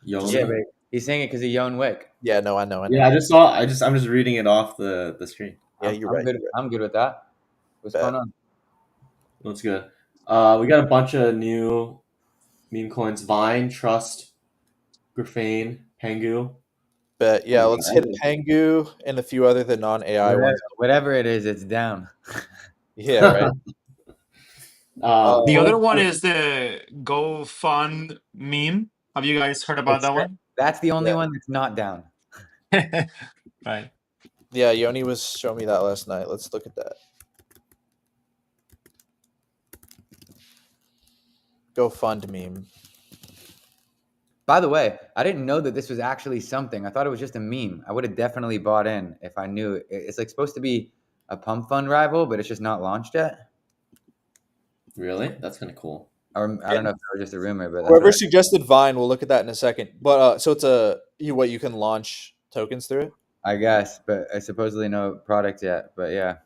Yoni? Yeah, but he's saying it because of Yon Wick. Yeah, no, I know. Yeah, I'm just reading it off the screen. Yeah, I'm you're right. good. I'm good with that. What's Bet. going on? That's good. We got a bunch of new meme coins: Vine, Trust, Grafane, Pengu. But yeah, let's hit Pengu and a few other the non-AI ones. Whatever it is, it's down. Yeah, right. The other one is the GoFund meme. Have you guys heard about that one? That's the only one that's not down. Right. Yeah, Yoni was showing me that last night. Let's look at that. GoFund meme. By the way, I didn't know that this was actually something. I thought it was just a meme. I would have definitely bought in if I knew it's like supposed to be a pump fund rival, but it's just not launched yet. Really? That's kind of cool. Or I don't know if it was just a rumor, but that's Whoever what I- suggested Vine, we'll look at that in a second. But so it's you can launch tokens through it. I guess, but I supposedly no product yet. But yeah,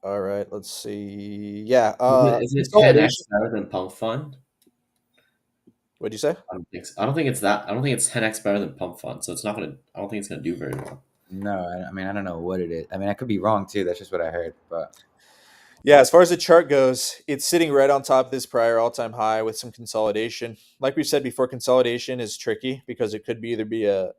All right, let's see. Yeah, Is it 10x consolidation. better than Pump Fund? What'd you say? I don't think so. I don't think it's that. I don't think it's 10x better than Pump Fund. So it's not gonna. I don't think it's gonna do very well. no, I mean I don't know what it is. I mean I could be wrong too. That's just what I heard. But Yeah, as far as the chart goes, it's sitting right on top of this prior all-time high with some consolidation. Like we said before, consolidation is tricky because it could either be a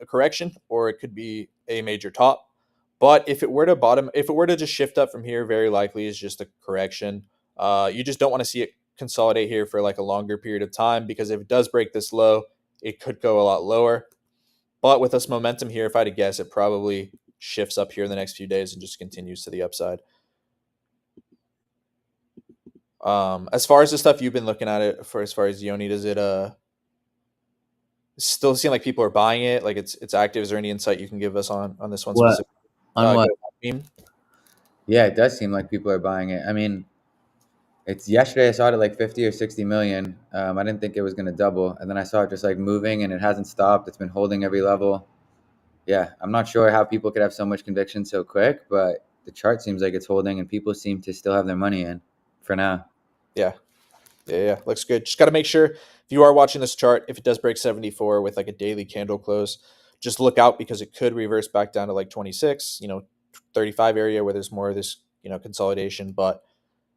correction or it could be a major top. But if it were to just shift up from here, very likely is just a correction. You just don't want to see it consolidate here for like a longer period of time because if it does break this low, it could go a lot lower. But with this momentum here, if I had to guess, it probably shifts up here in the next few days and just continues to the upside. As far as the stuff you've been looking at it for, as far as Yoni, does it still seem like people are buying it? Like it's active. Is there any insight you can give us on this one? What? Specific? On what? Meme? Yeah, it does seem like people are buying it. I mean, it's yesterday I saw it at like 50 or 60 million. I didn't think it was going to double. And then I saw it just like moving and it hasn't stopped. It's been holding every level. Yeah, I'm not sure how people could have so much conviction so quick, but the chart seems like it's holding and people seem to still have their money in for now. Yeah. Looks good. Just got to make sure if you are watching this chart, if it does break 74 with like a daily candle close, just look out because it could reverse back down to like 26, 35 area where there's more of this, consolidation. But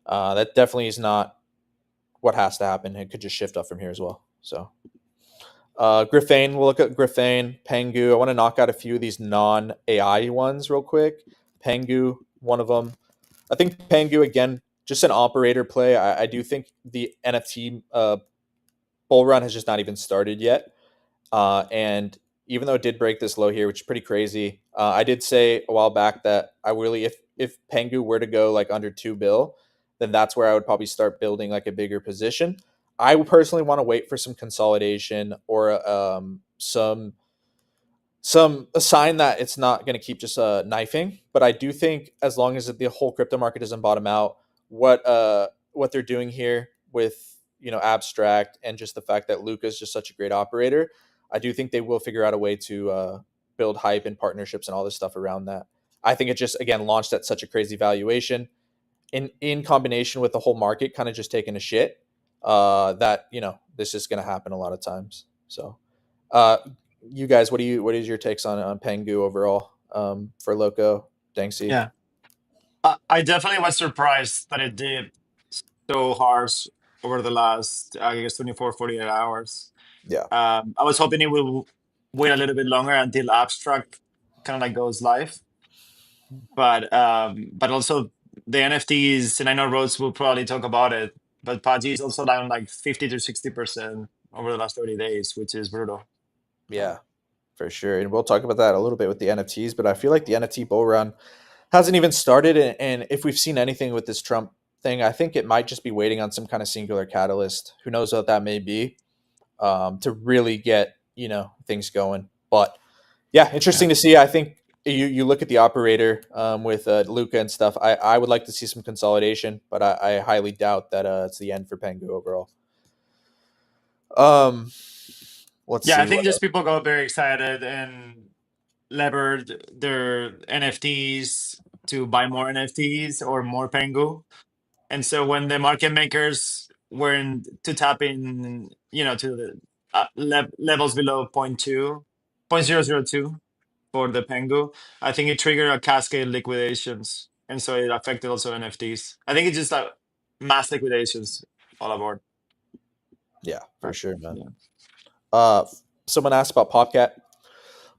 that definitely is not what has to happen. It could just shift up from here as well. So Grafane, we'll look at Grafane, Pengu. I want to knock out a few of these non-AI ones real quick. Pengu, one of them. I think Pengu, again, just an operator play. I do think the NFT bull run has just not even started yet. And even though it did break this low here, which is pretty crazy, I did say a while back that I really, if Pengu were to go like under 2 bill, then that's where I would probably start building like a bigger position. I would personally want to wait for some consolidation or a sign that it's not going to keep just knifing. But I do think as long as the whole crypto market doesn't bottom out, what they're doing here with Abstract and just the fact that Luca is just such a great operator, I do think they will figure out a way to build hype and partnerships and all this stuff around that. I think it just, again, launched at such a crazy valuation in combination with the whole market kind of just taking a shit that, this is going to happen a lot of times. So you guys, what is your takes on Pengu overall for Loco? Thanks, Steve. Yeah. I definitely was surprised that it did so harsh over the last, I guess, 24, 48 hours. Yeah. I was hoping it will wait a little bit longer until Abstract kind of like goes live. But also the NFTs, and I know Rhodes will probably talk about it, but Pudgy is also down like 50 to 60% over the last 30 days, which is brutal. Yeah, for sure. And we'll talk about that a little bit with the NFTs, but I feel like the NFT bull run hasn't even started. And if we've seen anything with this Trump thing, I think it might just be waiting on some kind of singular catalyst. Who knows what that may be, to really get, things going. But yeah, interesting to see. I think you look at the operator with Luca and stuff. I would like to see some consolidation, but I highly doubt that it's the end for Pengu overall. Let's see. Yeah, I think just people got very excited and levered their NFTs to buy more NFTs or more Pengu. And so when the market makers were to tap in, to the levels below 0.2 for the Pengu, I think it triggered a cascade liquidations. And so it affected also NFTs. I think it's just like mass liquidations all aboard. Yeah, for sure, man. Yeah. Someone asked about Popcat.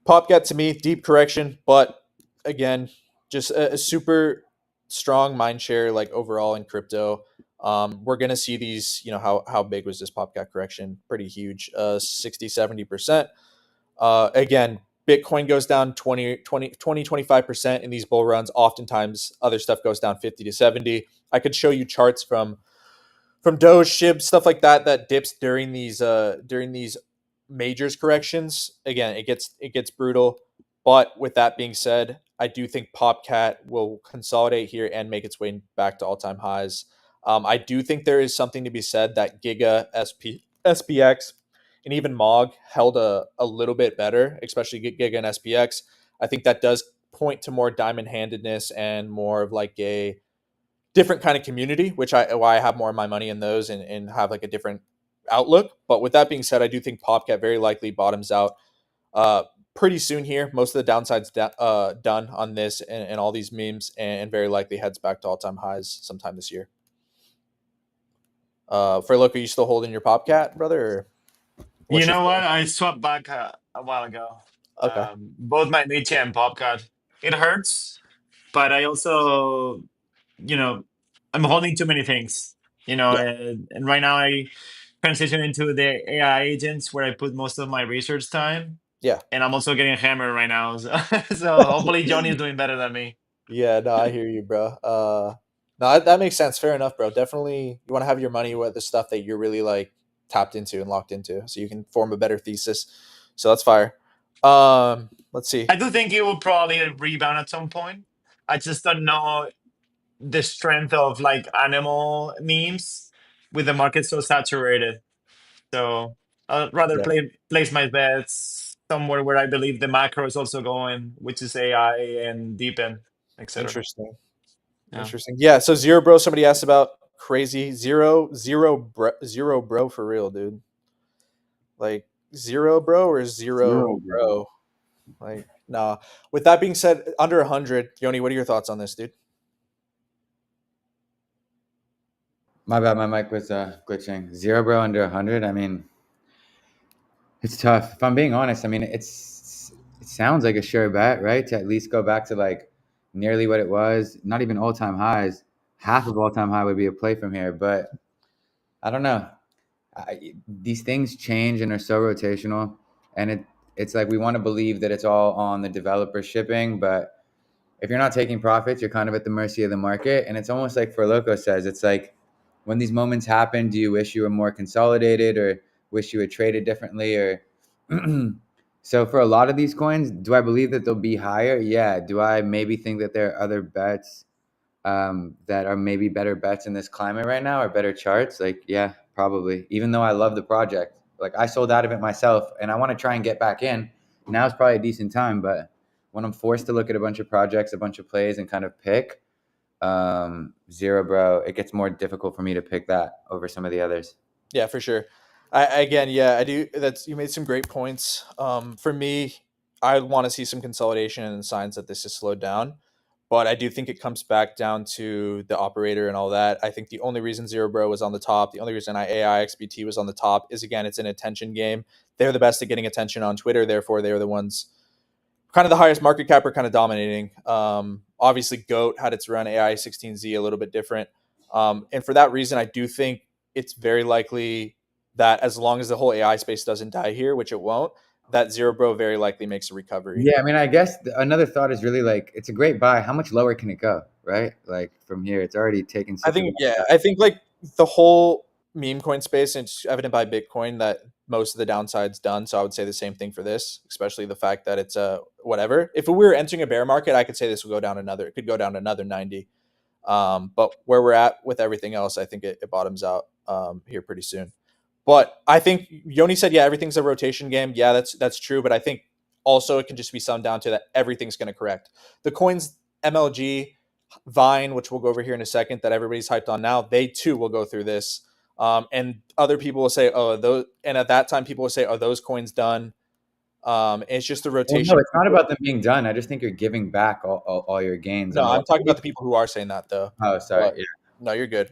Popcat to me, deep correction, but again, just a super strong mind share like overall in crypto. We're gonna see these, how big was this Popcat correction? Pretty huge, 60-70%. Again, Bitcoin goes down 25% in these bull runs. Oftentimes other stuff goes down 50 to 70. I could show you charts from Doge, SHIB, stuff like that dips during these majors corrections. Again, it gets brutal. But with that being said, I do think Popcat will consolidate here and make its way back to all-time highs. I do think there is something to be said that Giga, SPX, and even MOG held a little bit better, especially Giga and SPX. I think that does point to more diamond-handedness and more of like a different kind of community, why I have more of my money in those and have like a different outlook. But with that being said, I do think Popcat very likely bottoms out pretty soon here. Most of the downside's done on this and all these memes, and very likely heads back to all-time highs sometime this year. For look, are you still holding your Popcat, brother? You know what? I swapped back a while ago. Okay. Both my Nietzsche and Popcat. It hurts, but I also, I'm holding too many things, and right now I transition into the AI agents where I put most of my research time. Yeah. And I'm also getting hammered right now. So hopefully Johnny's doing better than me. Yeah, no, I hear you, bro. No, that makes sense. Fair enough, bro. Definitely you want to have your money with the stuff that you're really like tapped into and locked into so you can form a better thesis. So that's fire. Let's see. I do think it will probably rebound at some point. I just don't know the strength of like animal memes with the market so saturated. So I'd rather place my bets somewhere where I believe the macro is also going, which is AI and deepen, etc. Interesting. Yeah. So Zero Bro, somebody asked about crazy zero bro for real, dude. Like zero bro or zero bro? Like, nah. With that being said, under 100, Yoni, what are your thoughts on this, dude? My bad, my mic was glitching. Zero bro under 100. I mean, it's tough. If I'm being honest, I mean, it sounds like a sure bet, right? To at least go back to like nearly what it was, not even all-time highs. Half of all-time high would be a play from here, but I don't know. These things change and are so rotational, and it's like we want to believe that it's all on the developer shipping, but if you're not taking profits, you're kind of at the mercy of the market. And it's almost like Loco says, it's like when these moments happen, do you wish you were more consolidated or wish you had traded differently? Or so for a lot of these coins, do I believe that they'll be higher? Yeah. Do I maybe think that there are other bets that are maybe better bets in this climate right now or better charts? Like, yeah, probably. Even though I love the project, like I sold out of it myself and I want to try and get back in. Now is probably a decent time, but when I'm forced to look at a bunch of projects, a bunch of plays, and kind of pick zero bro, it gets more difficult for me to pick that over some of the others. Yeah, for sure. I do. You made some great points. For me, I want to see some consolidation and signs that this has slowed down. But I do think it comes back down to the operator and all that. I think the only reason Zero Bro was on the top, the only reason AIXBT was on the top is, again, it's an attention game. They're the best at getting attention on Twitter. Therefore, they're the ones kind of the highest market cap are kind of dominating. Obviously, GOAT had its run, AI16Z a little bit different. And for that reason, I do think it's very likely that as long as the whole AI space doesn't die here, which it won't, that Zero Bro very likely makes a recovery. Yeah, I mean, I guess another thought is really like it's a great buy. How much lower can it go, right? Like from here, it's already taken. I think like the whole meme coin space, and it's evident by Bitcoin that most of the downside's done. So I would say the same thing for this, especially the fact that it's whatever. If we were entering a bear market, I could say this will go down another. It could go down another 90. But where we're at with everything else, I think it bottoms out here pretty soon. But I think Yoni said, yeah, everything's a rotation game. Yeah, that's true. But I think also it can just be summed down to that everything's going to correct. The coins, MLG, Vine, which we'll go over here in a second, that everybody's hyped on now, they too will go through this. And other people will say, oh, those, and at that time, people will say, oh, those coins done. It's just the rotation. Well, no, it's not about them being done. I just think you're giving back all your gains. No, I'm talking about the people who are saying that, though. Oh, sorry. But, yeah. No, you're good.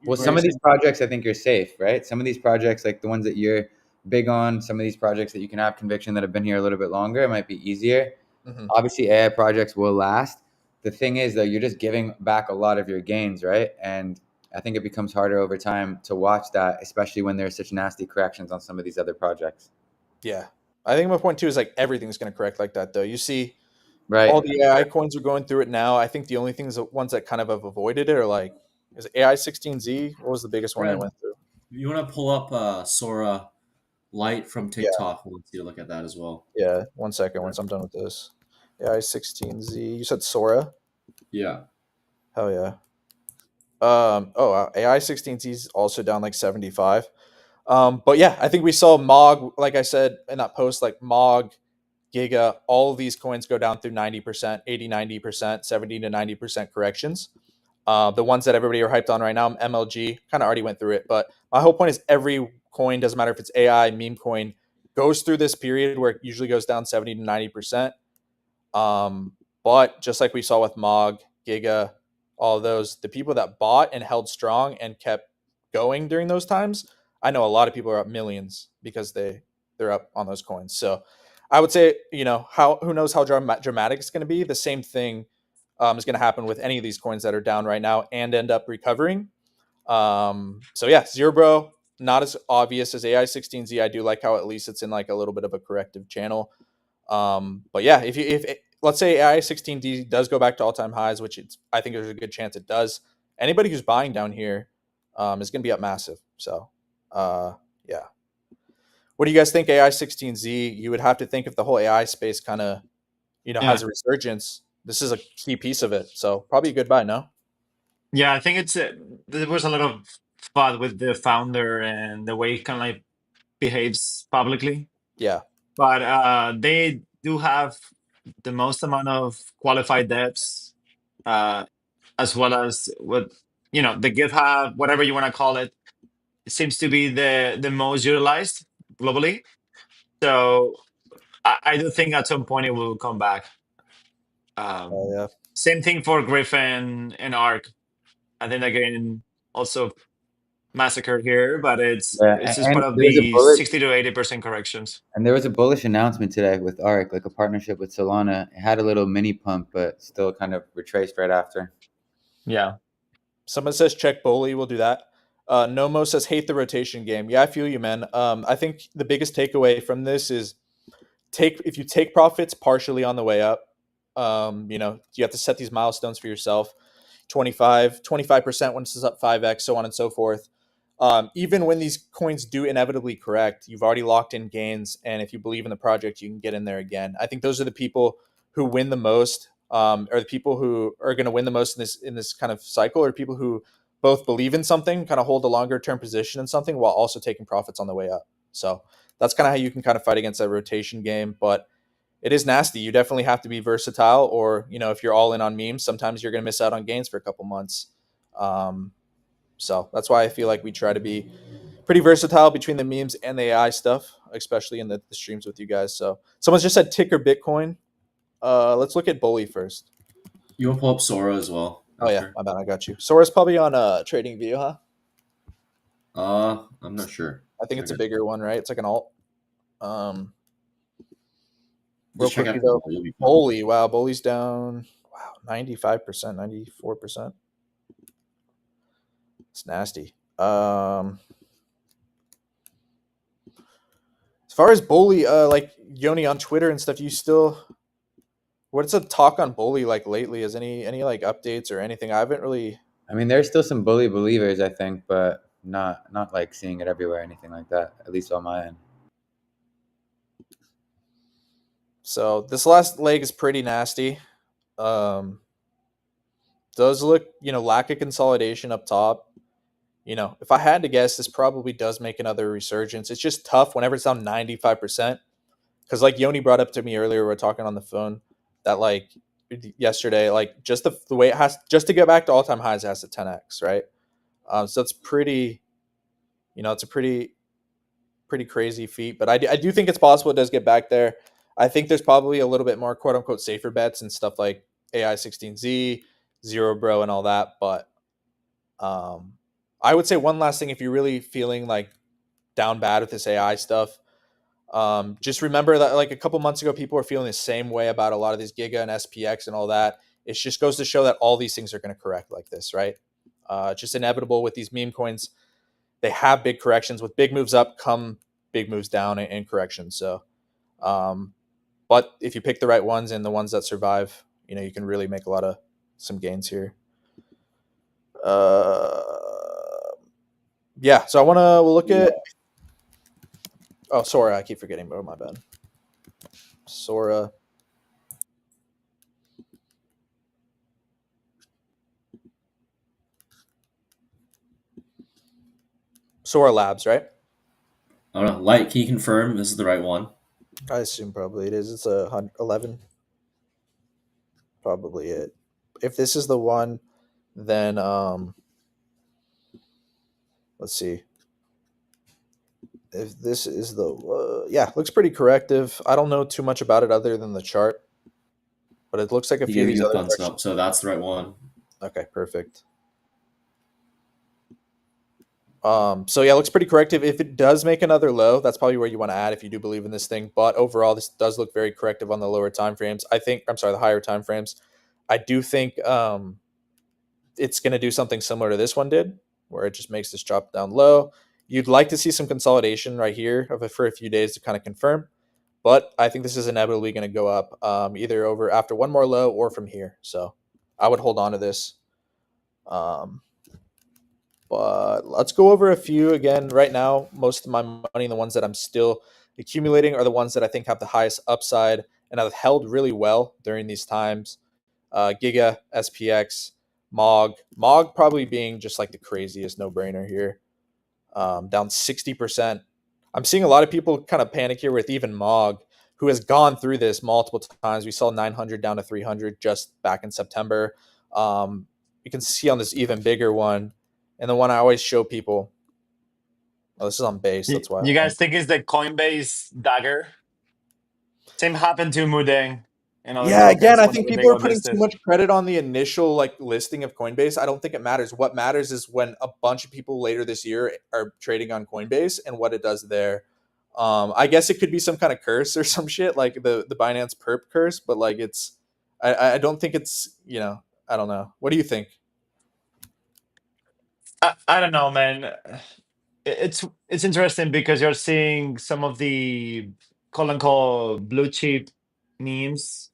Well, some of these projects, I think you're safe, right? Some of these projects, like the ones that you're big on, some of these projects that you can have conviction that have been here a little bit longer, it might be easier. Mm-hmm. Obviously, AI projects will last. The thing is, though, you're just giving back a lot of your gains, right? And I think it becomes harder over time to watch that, especially when there's such nasty corrections on some of these other projects. Yeah. I think my point, too, is like everything's going to correct like that, though. You see right. all the AI coins are going through it now. I think the only things, the ones that kind of have avoided it are like, is AI16Z? What was the biggest one I went through? You want to pull up Sora Lite from TikTok? We'll see you look at that as well. Yeah, 1 second once I'm done with this. AI16Z. You said Sora? Yeah. Hell yeah. AI16Z is also down like 75. But yeah, I think we saw MOG, like I said in that post, like MOG, Giga, all of these coins go down through 90%, 80, 90%, 70 to 90% corrections. The ones that everybody are hyped on right now, MLG, kind of already went through it. But my whole point is every coin, doesn't matter if it's AI, meme coin, goes through this period where it usually goes down 70 to 90%. But just like we saw with MOG, Giga, all of those, the people that bought and held strong and kept going during those times, I know a lot of people are up millions because they're up on those coins. So I would say, who knows how dramatic it's going to be. The same thing is going to happen with any of these coins that are down right now and end up recovering. So yeah, Zero Bro, not as obvious as AI16Z. I do like how at least it's in like a little bit of a corrective channel. But yeah, if let's say AI16D does go back to all-time highs, which I think there's a good chance it does, anybody who's buying down here is going to be up massive. So yeah. What do you guys think AI16Z? You would have to think if the whole AI space kind of, has a resurgence, this is a key piece of it. So probably a good buy, no? Yeah, I think there was a lot of fun with the founder and the way he kind of like behaves publicly. Yeah. But they do have the most amount of qualified devs, as well as the GitHub, whatever you want to call it. It seems to be the most utilized globally. So I do think at some point it will come back. Yeah. Same thing for Griffin and ARK. I think they're getting also massacred here, but it's just part of the 60 to 80% corrections. And there was a bullish announcement today with ARK, like a partnership with Solana. It had a little mini pump, but still kind of retraced right after. Yeah. Someone says check Bully. We'll do that. Nomo says hate the rotation game. Yeah, I feel you, man. I think the biggest takeaway from this is if you take profits partially on the way up, you have to set these milestones for yourself. 25% when this is up 5x, so on and so forth. Even when these coins do inevitably correct, you've already locked in gains, and if you believe in the project, you can get in there again. I think those are the people who win the most, or the people who are going to win the most in this kind of cycle, or people who both believe in something, kind of hold a longer term position in something while also taking profits on the way up. So that's kind of how you can kind of fight against that rotation game. But it is nasty. You definitely have to be versatile, or, if you're all in on memes, sometimes you're going to miss out on gains for a couple months. So that's why I feel like we try to be pretty versatile between the memes and the AI stuff, especially in the streams with you guys. So someone's just said ticker Bitcoin. Let's look at Bully first. You want to pull up Sora as well? Oh yeah, After? my bad. I got you. Sora's probably on Trading View, huh? I'm not sure. I think it's a Check it. bigger one, right? It's like an alt. Real Just check quickly out though, you'll be fine. Bully. Wow, Bully's down. Wow, 95%, 94%. It's nasty. As far as Bully, like Yoni on Twitter and stuff, you still. What's the talk on Bully like lately? Is any like updates or anything? I haven't really. I mean, there's still some bully believers, I think, but not like seeing it everywhere or anything like that. At least on my end. So this last leg is pretty nasty. Does look, lack of consolidation up top. If I had to guess, this probably does make another resurgence. It's just tough whenever it's down 95%. Because like Yoni brought up to me earlier, we were talking on the phone that like yesterday, like just the way it has, just to get back to all-time highs, it has to 10x, right? So it's pretty, it's a pretty crazy feat. But I do think it's possible it does get back there. I think there's probably a little bit more quote unquote safer bets and stuff like AI16Z, Zero Bro, and all that. But I would say one last thing, if you're really feeling like down bad with this AI stuff, just remember that like a couple months ago, people were feeling the same way about a lot of these Giga and SPX and all that. It just goes to show that all these things are going to correct like this, right? Just inevitable with these meme coins. They have big corrections. With big moves up come big moves down and corrections. So, but if you pick the right ones and the ones that survive, you can really make a lot of some gains here. Yeah. So we'll look at. Oh, Sora. I keep forgetting. Oh, my bad. Sora. Sora Labs, right? I don't know. Light, can you confirm this is the right one? I assume probably it is. It's a 11. Probably it. If this is the one, then let's see. If this is the yeah, looks pretty corrective. I don't know too much about it other than the chart, but it looks like a He few of gave these you a other thumbs corrections. up, so that's the right one. Okay, perfect. So yeah, looks pretty corrective. If it does make another low, that's probably where you want to add if you do believe in this thing. But overall, this does look very corrective on the lower time frames. The higher time frames. I do think it's going to do something similar to this one did, where it just makes this drop down low. You'd like to see some consolidation right here for a few days to kind of confirm. But I think this is inevitably going to go up either over after one more low or from here. So I would hold on to this. But let's go over a few again. Right now, most of my money, the ones that I'm still accumulating, are the ones that I think have the highest upside and have held really well during these times. Giga, SPX, Mog probably being just like the craziest no-brainer here. Down 60%. I'm seeing a lot of people kind of panic here with even Mog, who has gone through this multiple times. We saw 900 down to 300 just back in September. You can see on this even bigger one, and the one I always show people. Oh, this is on base. That's why. You guys think it's the Coinbase dagger? Same happened to Mudeng and other Yeah, again, tokens I think whenever they people are got putting too listed. much credit on the initial like listing of Coinbase. I don't think it matters. What matters is when a bunch of people later this year are trading on Coinbase and what it does there. I guess it could be some kind of curse or some shit like the Binance perp curse, but like I don't think it's I don't know. What do you think? I don't know, man. It's interesting because you're seeing some of the quote unquote blue chip memes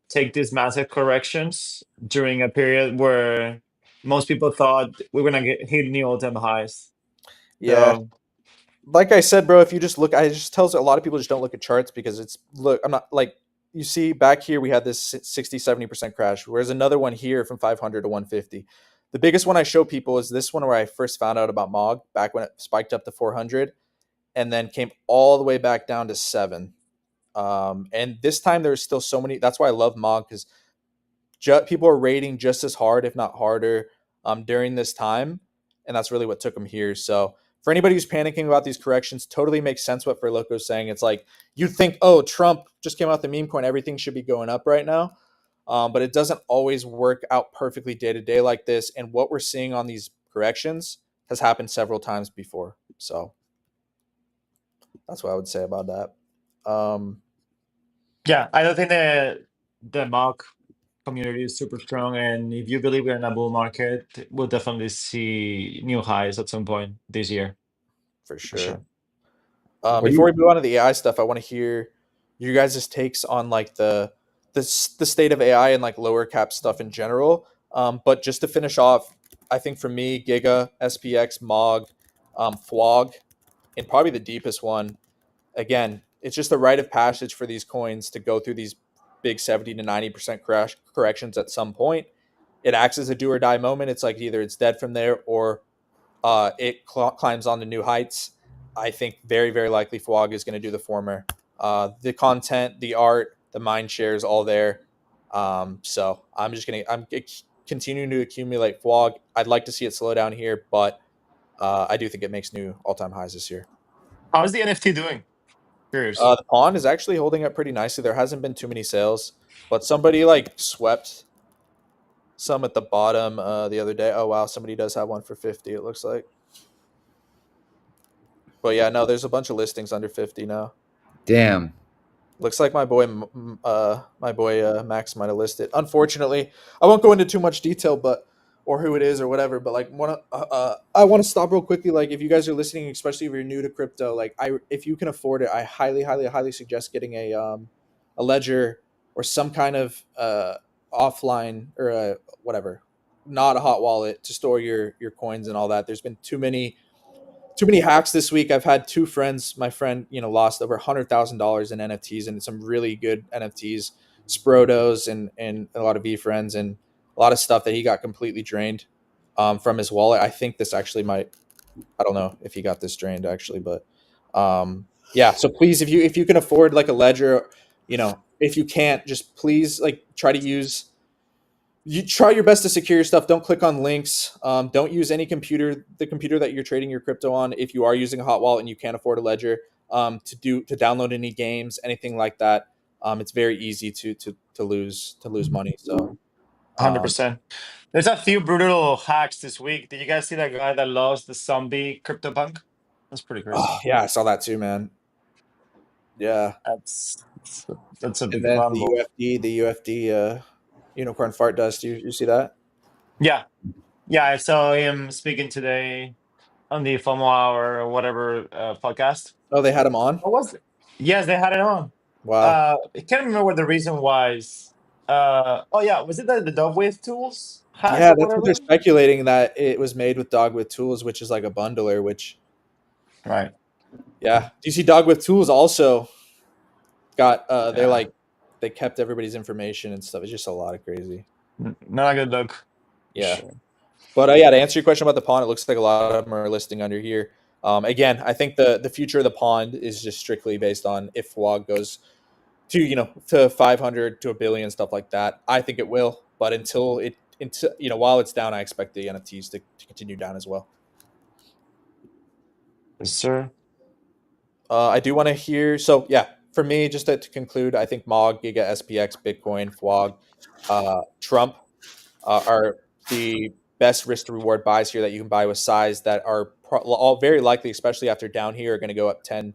take these massive corrections during a period where most people thought we were gonna hit new all-time highs. Yeah. So Like I said, bro, if you just look, I just tells a lot of people just don't look at charts because I'm not like, you see back here, we had this 60, 70% crash. Whereas another one here from 500 to 150. The biggest one I show people is this one where I first found out about Mog back when it spiked up to 400 and then came all the way back down to 7. And this time there's still so many. That's why I love Mog, because people are rating just as hard, if not harder, during this time. And that's really what took them here. So for anybody who's panicking about these corrections, totally makes sense what Loco's saying. It's like you'd think, oh, Trump just came out the meme coin, everything should be going up right now. but it doesn't always work out perfectly day to day like this. And what we're seeing on these corrections has happened several times before. So that's what I would say about that. Yeah, I don't think the mock community is super strong, and if you believe we're in a bull market, we'll definitely see new highs at some point this year. For For sure. sure. Before we move on to the AI stuff, I want to hear you guys' takes on like the state of AI and like lower cap stuff in general. But just to finish off, I think for me, Giga, SPX, Mog, Fwog, and probably the deepest one. Again, it's just a rite of passage for these coins to go through these big 70 to 90% corrections at some point. It acts as a do or die moment. It's like either it's dead from there or it climbs on to new heights. I think very, very likely Fwog is going to do the former. The content, the art, the mind share is all there. So I'm continuing to accumulate Fwog. I'd like to see it slow down here, but I do think it makes new all-time highs this year. How's the NFT doing? Curious. The pawn is actually holding up pretty nicely. There hasn't been too many sales, but somebody like swept some at the bottom the other day. Oh wow, somebody does have one for 50. It looks like. But yeah, no, there's a bunch of listings under 50 now. Damn. Looks like my boy Max might have listed. Unfortunately, I won't go into too much detail, or who it is or whatever. But like, I want to stop real quickly. Like, if you guys are listening, especially if you're new to crypto, like if you can afford it, I highly, highly, highly suggest getting a ledger or some kind of offline or whatever, not a hot wallet to store your coins and all that. There's been too many hacks this week. I've had two friends. My friend, lost over $100,000 in NFTs and some really good NFTs, Sprotos and a lot of V friends and a lot of stuff that he got completely drained from his wallet. I think this actually might. I don't know if he got this drained actually, but yeah. So please, if you can afford like a ledger, if you can't, just please like try your best to secure your stuff. Don't click on links. Don't use the computer that you're trading your crypto on. If you are using a hot wallet and you can't afford a ledger, to download any games, anything like that, it's very easy to lose money. So 100%. There's a few brutal hacks this week. Did you guys see that guy that lost the zombie CryptoPunk? That's pretty crazy. yeah, I saw that too, man. Yeah, That's a and big then rumble. the UFD unicorn fart dust. You see that? Yeah. I saw him speaking today on the FOMO Hour or whatever podcast. Oh, they had him on. What was it? Yes, they had it on. Wow. I can't remember what the reason was. Oh yeah, was it the Dogwave tools hack Yeah, or that's what whatever? they're speculating, that it was made with Dog with Tools, which is like a bundler. Which, Right. yeah. Do you see Dog with Tools also got? They're Yeah. like they kept everybody's information and stuff. It's just a lot of crazy. Not a good look. for Yeah. sure. But yeah, to answer your question about the pond, it looks like a lot of them are listing under here. Again, I think the future of the pond is just strictly based on if Fwog goes to 500 to a billion, stuff like that. I think it will, but until while it's down, I expect the NFTs to continue down as well. Yes, sir. I do want to hear. So yeah, for me, just to conclude, I think Mog, Giga, SPX, Bitcoin, Fwog, Trump are the best risk to reward buys here that you can buy with size that are all very likely, especially after down here, are going to go up 10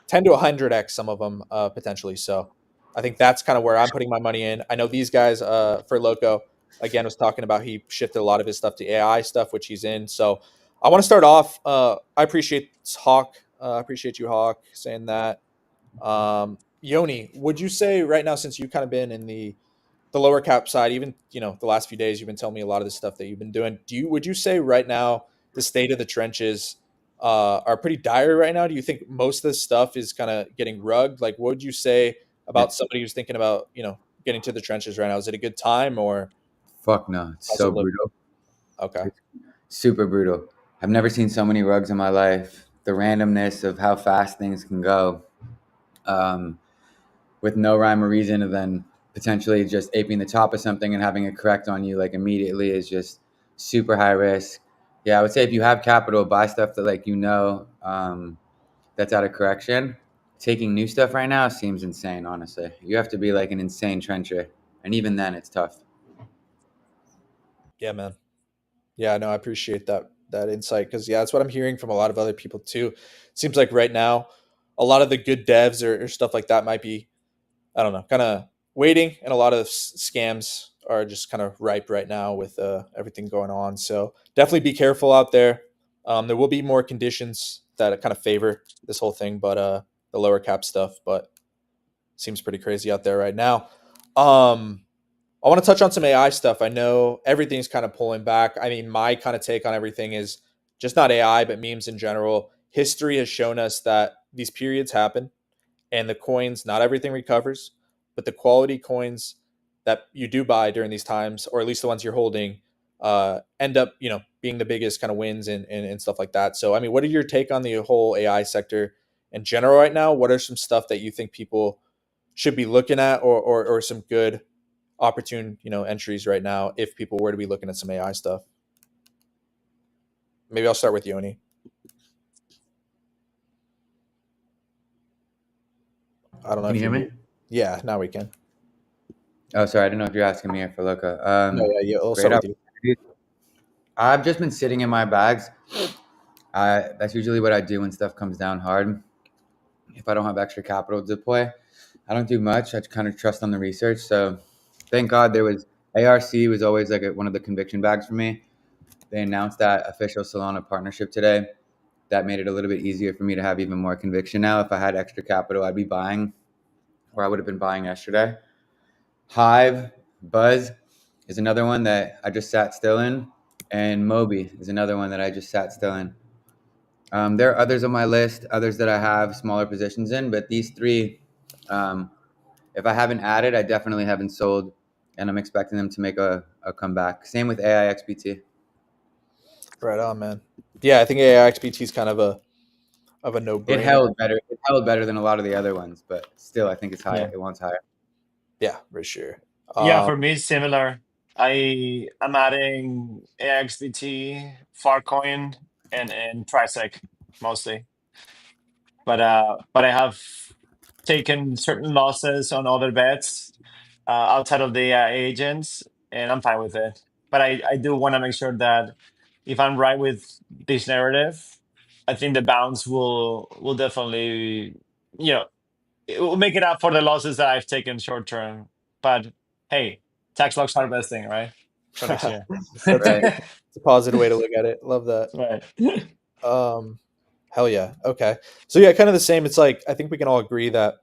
to 100x, some of them potentially. So I think that's kind of where I'm putting my money in. I know these guys for Loco, again, was talking about he shifted a lot of his stuff to AI stuff, which he's in. So I want to start off. I appreciate Hawk. I appreciate you, Hawk, saying that. Yoni, would you say right now, since you've kind of been in the lower cap side, even the last few days, you've been telling me a lot of the stuff that you've been doing. Would you say right now the state of the trenches are pretty dire right now? Do you think most of this stuff is kind of getting rugged? Like, what would you say about somebody who's thinking about getting to the trenches right now? Is it a good time or? Fuck no, it's How's so it look? brutal. Okay. Super brutal. I've never seen so many rugs in my life. The randomness of how fast things can go, with no rhyme or reason, and then potentially just aping the top of something and having it correct on you like immediately is just super high risk. Yeah, I would say if you have capital, buy stuff that that's out of correction. Taking new stuff right now seems insane, honestly. You have to be like an insane trencher and even then, it's tough. Yeah, man. Yeah, no, I appreciate that insight because yeah, that's what I'm hearing from a lot of other people too. It seems like right now, a lot of the good devs or stuff like that might be, I don't know, kind of waiting, and a lot of scams are just kind of ripe right now with everything going on. So definitely be careful out there. There will be more conditions that kind of favor this whole thing, but the lower cap stuff, but seems pretty crazy out there right now. I want to touch on some AI stuff. I know everything's kind of pulling back. I mean, my kind of take on everything is just not AI, but memes in general. History has shown us that these periods happen and the coins, not everything recovers, but the quality coins that you do buy during these times, or at least the ones you're holding, end up, being the biggest kind of wins and stuff like that. So, I mean, what are your take on the whole AI sector in general right now? What are some stuff that you think people should be looking at, or some good opportune, entries right now if people were to be looking at some AI stuff? Maybe I'll start with Yoni. I don't know. Can if you hear me? Yeah, now we can. Oh, sorry, I didn't know if you're asking me or for Luca. No, yeah, I'll Great start with you. opportunity. I've just been sitting in my bags. That's usually what I do when stuff comes down hard. If I don't have extra capital to deploy, I don't do much. I kind of trust on the research. So thank God there was ARC was always like one of the conviction bags for me. They announced that official Solana partnership today. That made it a little bit easier for me to have even more conviction now. If I had extra capital, I'd be buying, or I would have been buying yesterday. Hive, Buzz is another one that I just sat still in, and Moby is another one that I just sat still in. There are others on my list, others that I have smaller positions in, but these three, if I haven't added, I definitely haven't sold, and I'm expecting them to make a comeback. Same with AIXBT. Right on, man. Yeah, I think AIXBT is kind of a no-brainer. It held better. It held better than a lot of the other ones, but still, I think it's higher. Yeah. It wants higher. Yeah, for sure. Yeah, for me it's similar. I'm adding AXBT, Farcoin, and Trisec mostly. But I have taken certain losses on other bets outside of the agents, and I'm fine with it. But I do want to make sure that if I'm right with this narrative, I think the bounce will definitely, it will make it up for the losses that I've taken short term. But hey, tax loss harvesting, right? For next year. Right. It's a positive way to look at it. Love that. Right. Hell yeah. Okay. So yeah, kind of the same. It's like I think we can all agree that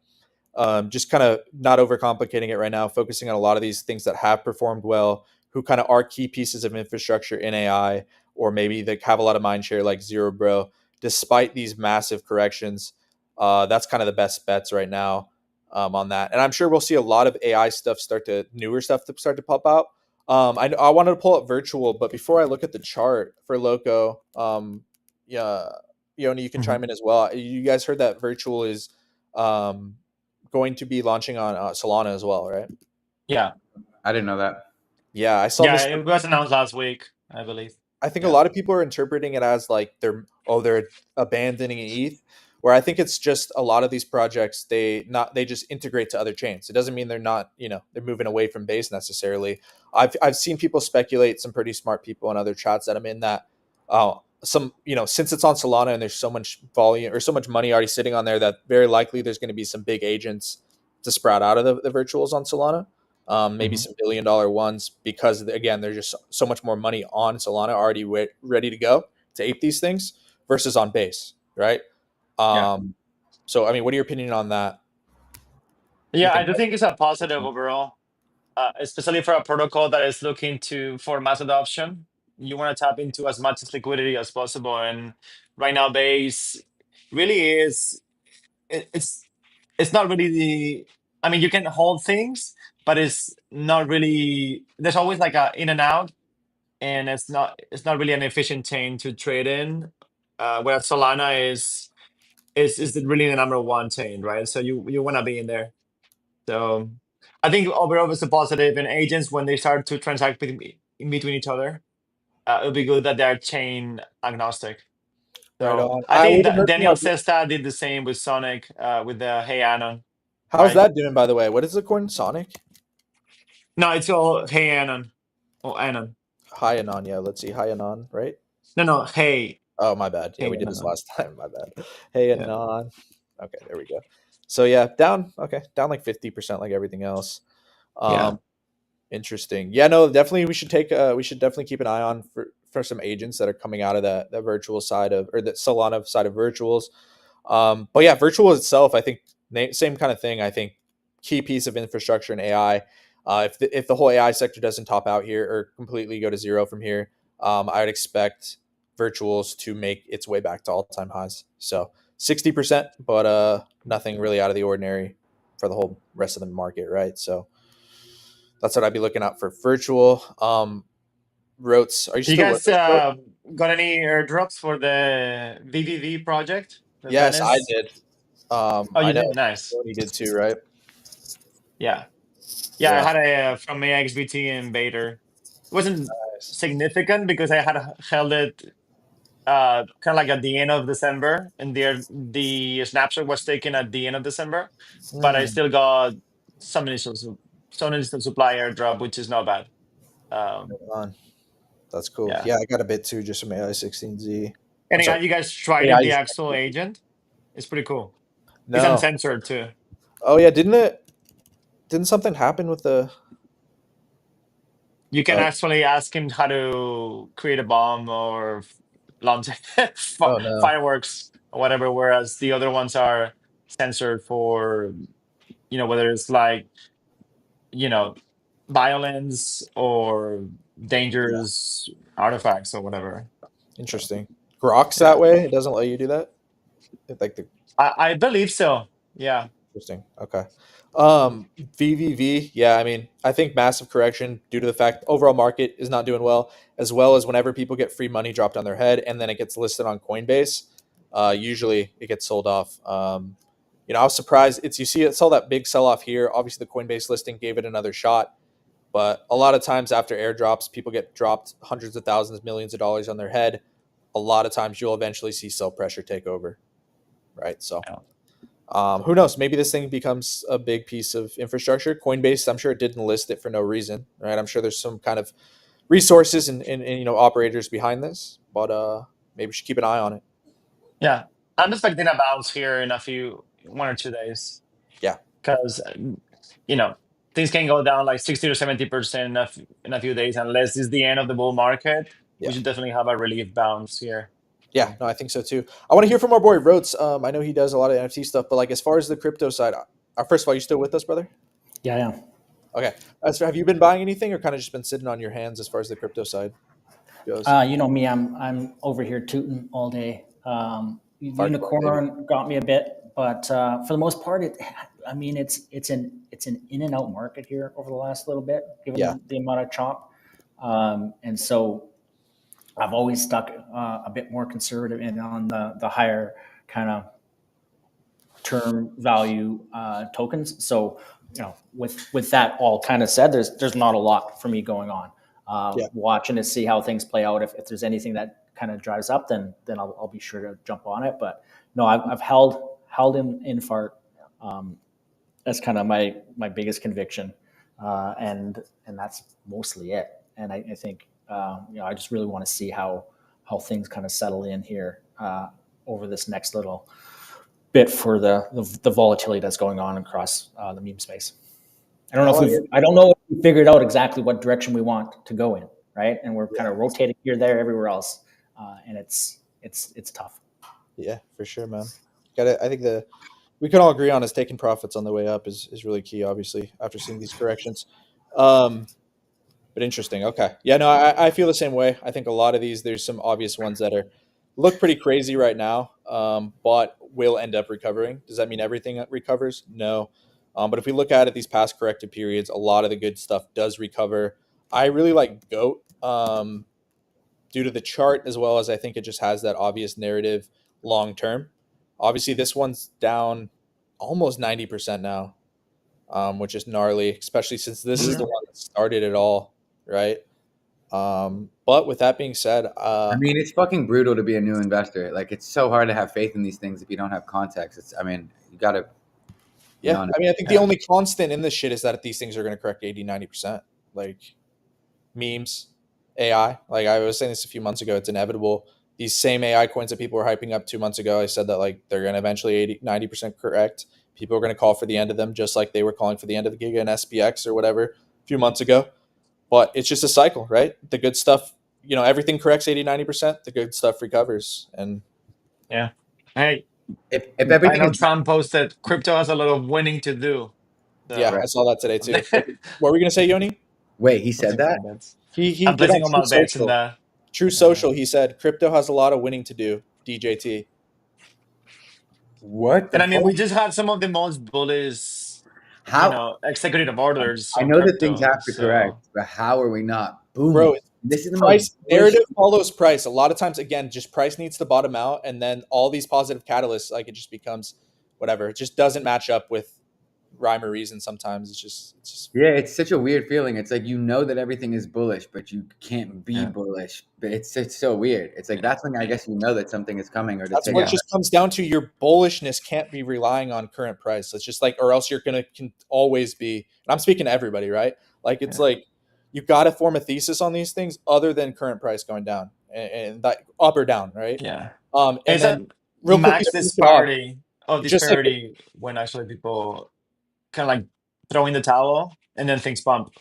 just kind of not overcomplicating it right now, focusing on a lot of these things that have performed well, who kind of are key pieces of infrastructure in AI, or maybe they have a lot of mind share like Zero Bro, despite these massive corrections. That's kind of the best bets right now on that. And I'm sure we'll see a lot of AI stuff newer stuff to start to pop out. I wanted to pull up Virtual, but before I look at the chart for Loco, yeah, Yoni, you can chime in as well. You guys heard that Virtual is going to be launching on Solana as well, right? Yeah. I didn't know that. Yeah, I saw Yeah, this. it was announced last week, I believe. I think a lot of people are interpreting it as like they're abandoning ETH, where I think it's just a lot of these projects they just integrate to other chains. It doesn't mean they're not, they're moving away from Base necessarily. I've seen people speculate, some pretty smart people in other chats that I'm in, that since it's on Solana and there's so much volume or so much money already sitting on there, that very likely there's going to be some big agents to sprout out of the virtuals on Solana. Maybe some $1 billion ones, because again, there's just so much more money on Solana already ready to go to ape these things versus on Base, right? So, I mean, what are your opinion on that? Yeah, I do think it's a positive overall, especially for a protocol that is looking for mass adoption. You want to tap into as much liquidity as possible, and right now, Base really is. It's not really I mean, you can hold things, but it's not really. There's always like a in and out, and it's not really an efficient chain to trade in. Whereas Solana is really the number one chain, right? So you want to be in there. So I think overall it's a positive. And agents, when they start to transact in between each other, it'll be good that they're chain agnostic. So Right on. I think wasn't Daniel hurting Sesta did the same with Sonic with the Hey Anon. How's right? that doing, by the way? What is the coin, Sonic? No, it's all Hey Anon or Anon. Hi Anon, yeah. Let's see, Hi Anon, right? No, Hey Oh, my bad. Yeah, Hey we did this Anon. last time. My bad. Hey Yeah, Anon. Okay, there we go. So yeah, down. Okay, down like 50%, like everything else. yeah. Um, Interesting. Yeah, no, definitely we should take we should definitely keep an eye on for some agents that are coming out of that virtual side of, or the Solana side of virtuals. But yeah, virtual itself, I think same kind of thing. I think key piece of infrastructure and AI. If the whole AI sector doesn't top out here or completely go to zero from here, I would expect virtuals to make its way back to all time highs. So 60%, but nothing really out of the ordinary for the whole rest of the market, right? So that's what I'd be looking at for virtual. Rotes, are you You still with guys us, bro? got any airdrops for the VVV project, the Yes, I Venice? did. Oh, I you know did. Nice. Tony did too, right? Yeah, yeah. I Yeah. had a from AXBT and Bader. It wasn't Nice. significant because I had held it kind of like at the end of December, and the snapshot was taken at the end of December, but I Mm, still got some initial some instant supply airdrop, which is not bad. Um, hold on. That's cool. yeah. Yeah, I got a bit too, just from AI16Z. I'm And sorry. you guys tried it, AI. the Axel agent? It's pretty cool. It's No. uncensored too. Oh yeah, didn't something happen with the You can uh actually ask him how to create a bomb or launch oh no. fireworks or whatever, whereas the other ones are censored for, whether it's like, you know, violence or Yeah. dangerous artifacts or whatever. So, Interesting. Grok's yeah. that way? It doesn't let you do that? Like the I believe so. Yeah. Interesting. Okay. VVV. Yeah, I mean, I think massive correction due to the fact overall market is not doing well as whenever people get free money dropped on their head and then it gets listed on Coinbase, usually it gets sold off. I was surprised. You see it saw that big sell off here. Obviously, the Coinbase listing gave it another shot, but a lot of times after airdrops, people get dropped hundreds of thousands, millions of dollars on their head. A lot of times, you'll eventually see sell pressure take over, right? So. Yeah. Who knows? Maybe this thing becomes a big piece of infrastructure. Coinbase, I'm sure it didn't list it for no reason, right? I'm sure there's some kind of resources and operators behind this, but maybe we should keep an eye on it. Yeah. I'm expecting a bounce here in 1 or 2 days. Yeah, Because you know things can go down like 60 to 70% in a few days unless it's the end of the bull market. We yeah, should definitely have a relief bounce here. yeah. No, I think so too. I want to hear from our boy Rotes. I know he does a lot of NFT stuff, but like as far as the crypto side, first of all, you still with us, brother? Yeah. Okay. Have you been buying anything, or kind of just been sitting on your hands as far as the crypto side goes? You know me, I'm over here tooting all day. Hardcore, baby. Unicorn got me a bit, but for the most part, it's an in and out market here over the last little bit, Yeah, given the amount of chop, and so I've always stuck a bit more conservative in on the higher kind of term value tokens. So, with that all kind of said, there's not a lot for me going on. yeah. Watching to see how things play out. If there's anything that kind of drives up, then I'll be sure to jump on it. But no, I've held in fart. That's kind of my biggest conviction, and that's mostly it. And I think I just really want to see how things kind of settle in here over this next little bit for the volatility that's going on across the meme space. I don't know if we figured out exactly what direction we want to go in, right? And we're kind of rotating here, there, everywhere else, and it's tough. Yeah, for sure, man. I think we can all agree on is taking profits on the way up is really key, obviously, after seeing these corrections. But interesting. Okay. Yeah, no, I feel the same way. I think a lot of these, there's some obvious ones that look pretty crazy right now, but will end up recovering. Does that mean everything recovers? No. But if we look at it, these past corrected periods, a lot of the good stuff does recover. I really like GOAT due to the chart, as well as I think it just has that obvious narrative long term. Obviously, this one's down almost 90% now, which is gnarly, especially since this is the one that started it all, right? But with that being said, I mean, it's fucking brutal to be a new investor. Like, it's so hard to have faith in these things if you don't have context. You gotta Yeah, honest. I mean, I think the only constant in this shit is that these things are going to correct 80, 90%. Like memes, AI. Like I was saying this a few months ago, it's inevitable. These same AI coins that people were hyping up 2 months ago, I said that like they're going to eventually 80, 90% correct. People are going to call for the end of them just like they were calling for the end of the Giga and SPX or whatever a few months ago. But it's just a cycle, right? The good stuff, everything corrects 80, 90%. The good stuff recovers. And Yeah. Hey, If I everything know is Trump posted crypto has a lot of winning to do. yeah, So I saw that today too. What were we going to say, Yoni? wait, he said placing that? my bets. He I'm did on placing all True my bets in Social. the. True Social, he said crypto has a lot of winning to do. DJT. What the And I mean, we fuck? just had some of the most bullish, How? executive orders I on know that things crypto. have to correct, So but how are we not Bro, booming? This is the most price bullish. narrative follows price. A lot of times, again, just price needs to bottom out, and then all these positive catalysts, like it just becomes whatever. It just doesn't match up with rhyme or reason. Sometimes it's just Yeah, it's such a weird feeling. It's like you know that everything is bullish, but you can't be yeah, bullish. But it's so weird. It's like that's when I guess you know that something is coming or to that's take what it it. yeah, just comes down to. Your bullishness can't be relying on current price. It's just like, or else you're gonna can always be. And I'm speaking to everybody, right? Like it's yeah, like you got to form a thesis on these things other than current price going down and that up or down, right? yeah. And It's then a real quickly max to finish it off, disparity of just like disparity when actually people kind of like throw in the towel and then things bump.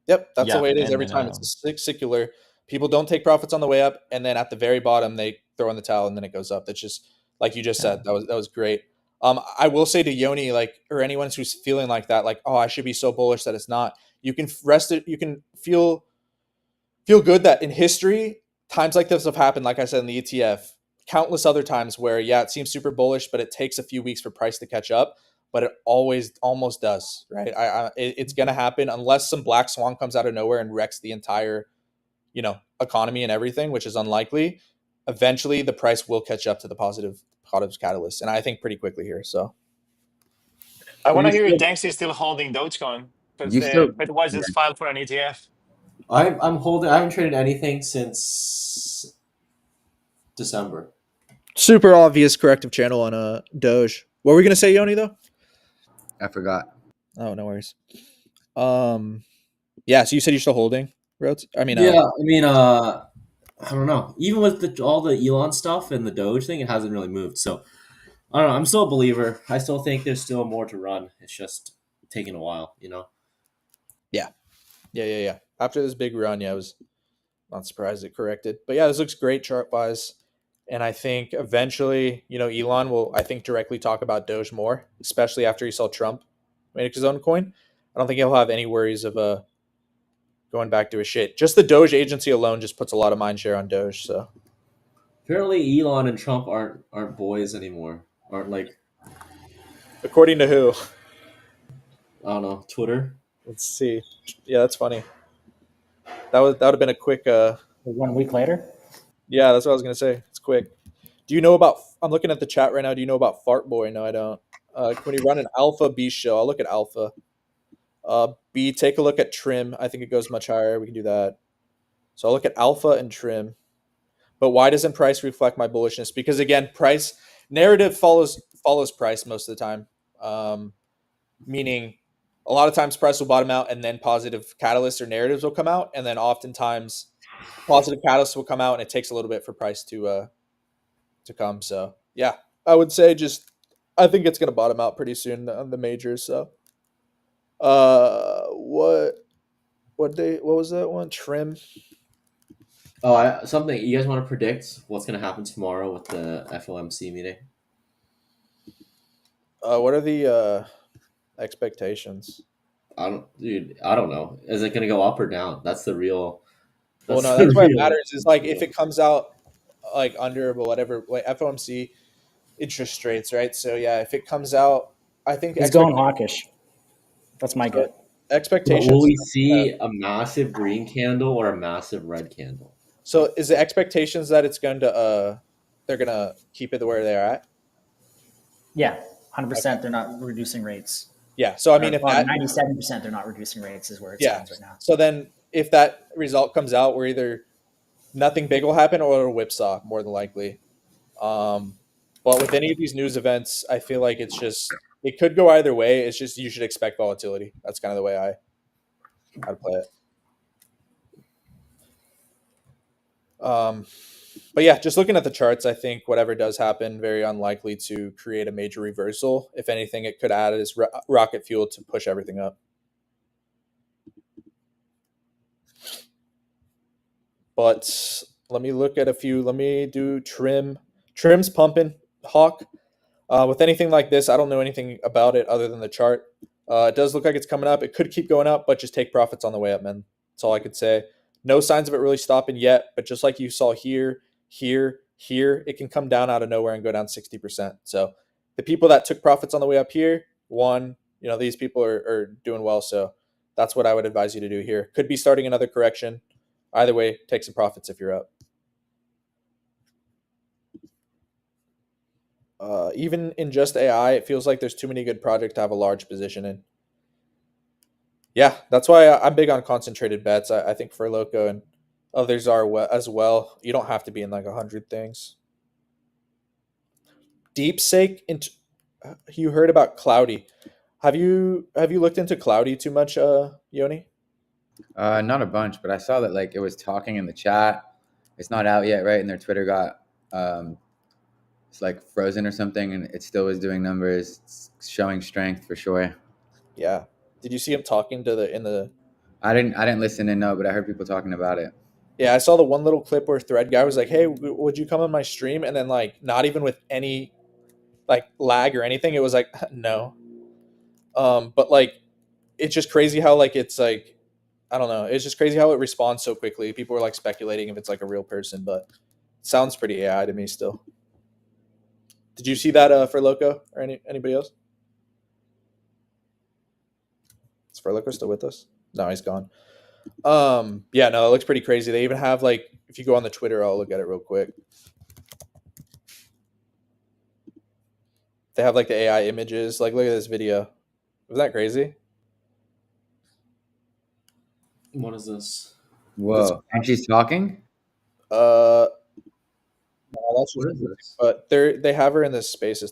yep, that's the Yeah, way it is and every then time. It's a secular. People don't take profits on the way up, and then at the very bottom they throw in the towel, and then it goes up. That's just like you just yeah, said. That was great. I will say to Yoni, like, or anyone who's feeling like that, like, oh, I should be so bullish that it's not. You can rest it. You can feel good that in history, times like this have happened. Like I said in the ETF, countless other times where it seems super bullish, but it takes a few weeks for price to catch up. But it always almost does, right? It's gonna happen unless some black swan comes out of nowhere and wrecks the entire, economy and everything, which is unlikely. Eventually, the price will catch up to the positive catalyst, and I think pretty quickly here. So I So want you to hear if still, Danksy is still holding Dogecoin because you still, Bitwise yeah. is filed for an ETF. I'm holding. I haven't traded anything since December. super obvious corrective channel on a Doge. What were we gonna say, Yoni? Though. I forgot. Oh, no worries. Yeah. So you said you're still holding, Rhodes? I mean, Yeah, I mean, I don't know. Even with all the Elon stuff and the Doge thing, it hasn't really moved. So I don't know. I'm still a believer. I still think there's still more to run. It's just taking a while, you know. yeah. After this big run, I was not surprised it corrected. But yeah, this looks great chart wise. And I think eventually, Elon will, I think, directly talk about Doge more, especially after he saw Trump make his own coin. I don't think he'll have any worries of going back to his shit. Just the Doge agency alone just puts a lot of mind share on Doge. So Apparently, Elon and Trump aren't boys anymore. Aren't like, according to who? I don't know, Twitter. Let's see. Yeah, that's funny. That would have been a quick. 1 week later. Yeah, that's what I was gonna say. It's quick. Do you know about? I'm looking at the chat right now. Do you know about Fart Boy? No, I don't. When you run an Alpha B show, I'll look at Alpha. B, take a look at Trim. I think it goes much higher. We can do that. So I'll look at Alpha and Trim. But why doesn't price reflect my bullishness? Because again, price narrative follows price most of the time. Meaning, a lot of times price will bottom out, and then positive catalysts or narratives will come out, and then oftentimes positive catalysts will come out, and it takes a little bit for price to come. So yeah, I would say I think it's gonna bottom out pretty soon on the majors. So what was that one? Trim. Oh, something you guys want to predict what's going to happen tomorrow with the FOMC meeting? What are the expectations? I don't know. Is it going to go up or down? That's the real. Well, no, the that's why it real- matters. Is like if it comes out like under whatever, like FOMC interest rates, right? So yeah, if it comes out, I think He's going hawkish. That's my gut. expectations. Will we see a massive green candle or a massive red candle? So is the expectations that it's going to they're gonna keep it where they're at? Yeah, 100%. They're not reducing rates. Yeah. So I mean, if that 97% they're not reducing rates is where it Yeah. stands right now. So then if that result comes out, we're either nothing big will happen or a whipsaw more than likely. But with any of these news events, I feel like it's just it could go either way. It's just you should expect volatility. That's kind of the way I'd play it. But yeah, just looking at the charts, I think whatever does happen, very unlikely to create a major reversal. If anything, it could add as rocket fuel to push everything up. But let me look at a few. Let me do trim. Trim's pumping. Hawk. With anything like this, I don't know anything about it other than the chart. It does look like it's coming up. It could keep going up, but just take profits on the way up, man. That's all I could say. No signs of it really stopping yet, but just like you saw here, it can come down out of nowhere and go down 60%. So the people that took profits on the way up here, these people are doing well. So that's what I would advise you to do here. Could be starting another correction. Either way, take some profits if you're up. Even in just AI, it feels like there's too many good projects to have a large position in. Yeah, that's why I'm big on concentrated bets. I think for Loco and others are as well. You don't have to be in like 100 things. DeepSeek, you heard about Cloudy. Have you looked into Cloudy too much, Yoni? Not a bunch, but I saw that like it was talking in the chat. It's not out yet, right? And their Twitter got it's like frozen or something, and it still was doing numbers. It's showing strength for sure. Yeah. Did you see him talking to in the? I didn't listen and know, but I heard people talking about it. Yeah, I saw the one little clip where Thread guy was like, "Hey, would you come on my stream?" And then like not even with any like lag or anything, it was like no. But like it's just crazy how like it's like I don't know. It's just crazy how it responds so quickly. People were like speculating if it's like a real person, but it sounds pretty AI to me still. Did you see that for Loco or anybody else? Is Furloco still with us? No, he's gone. Yeah, no, it looks pretty crazy. They even have like, if you go on the Twitter, I'll look at it real quick. They have like the AI images. Like, look at this video. Isn't that crazy? What is this? Whoa! And she's talking. No, that's What is this? but they have her in this space. Is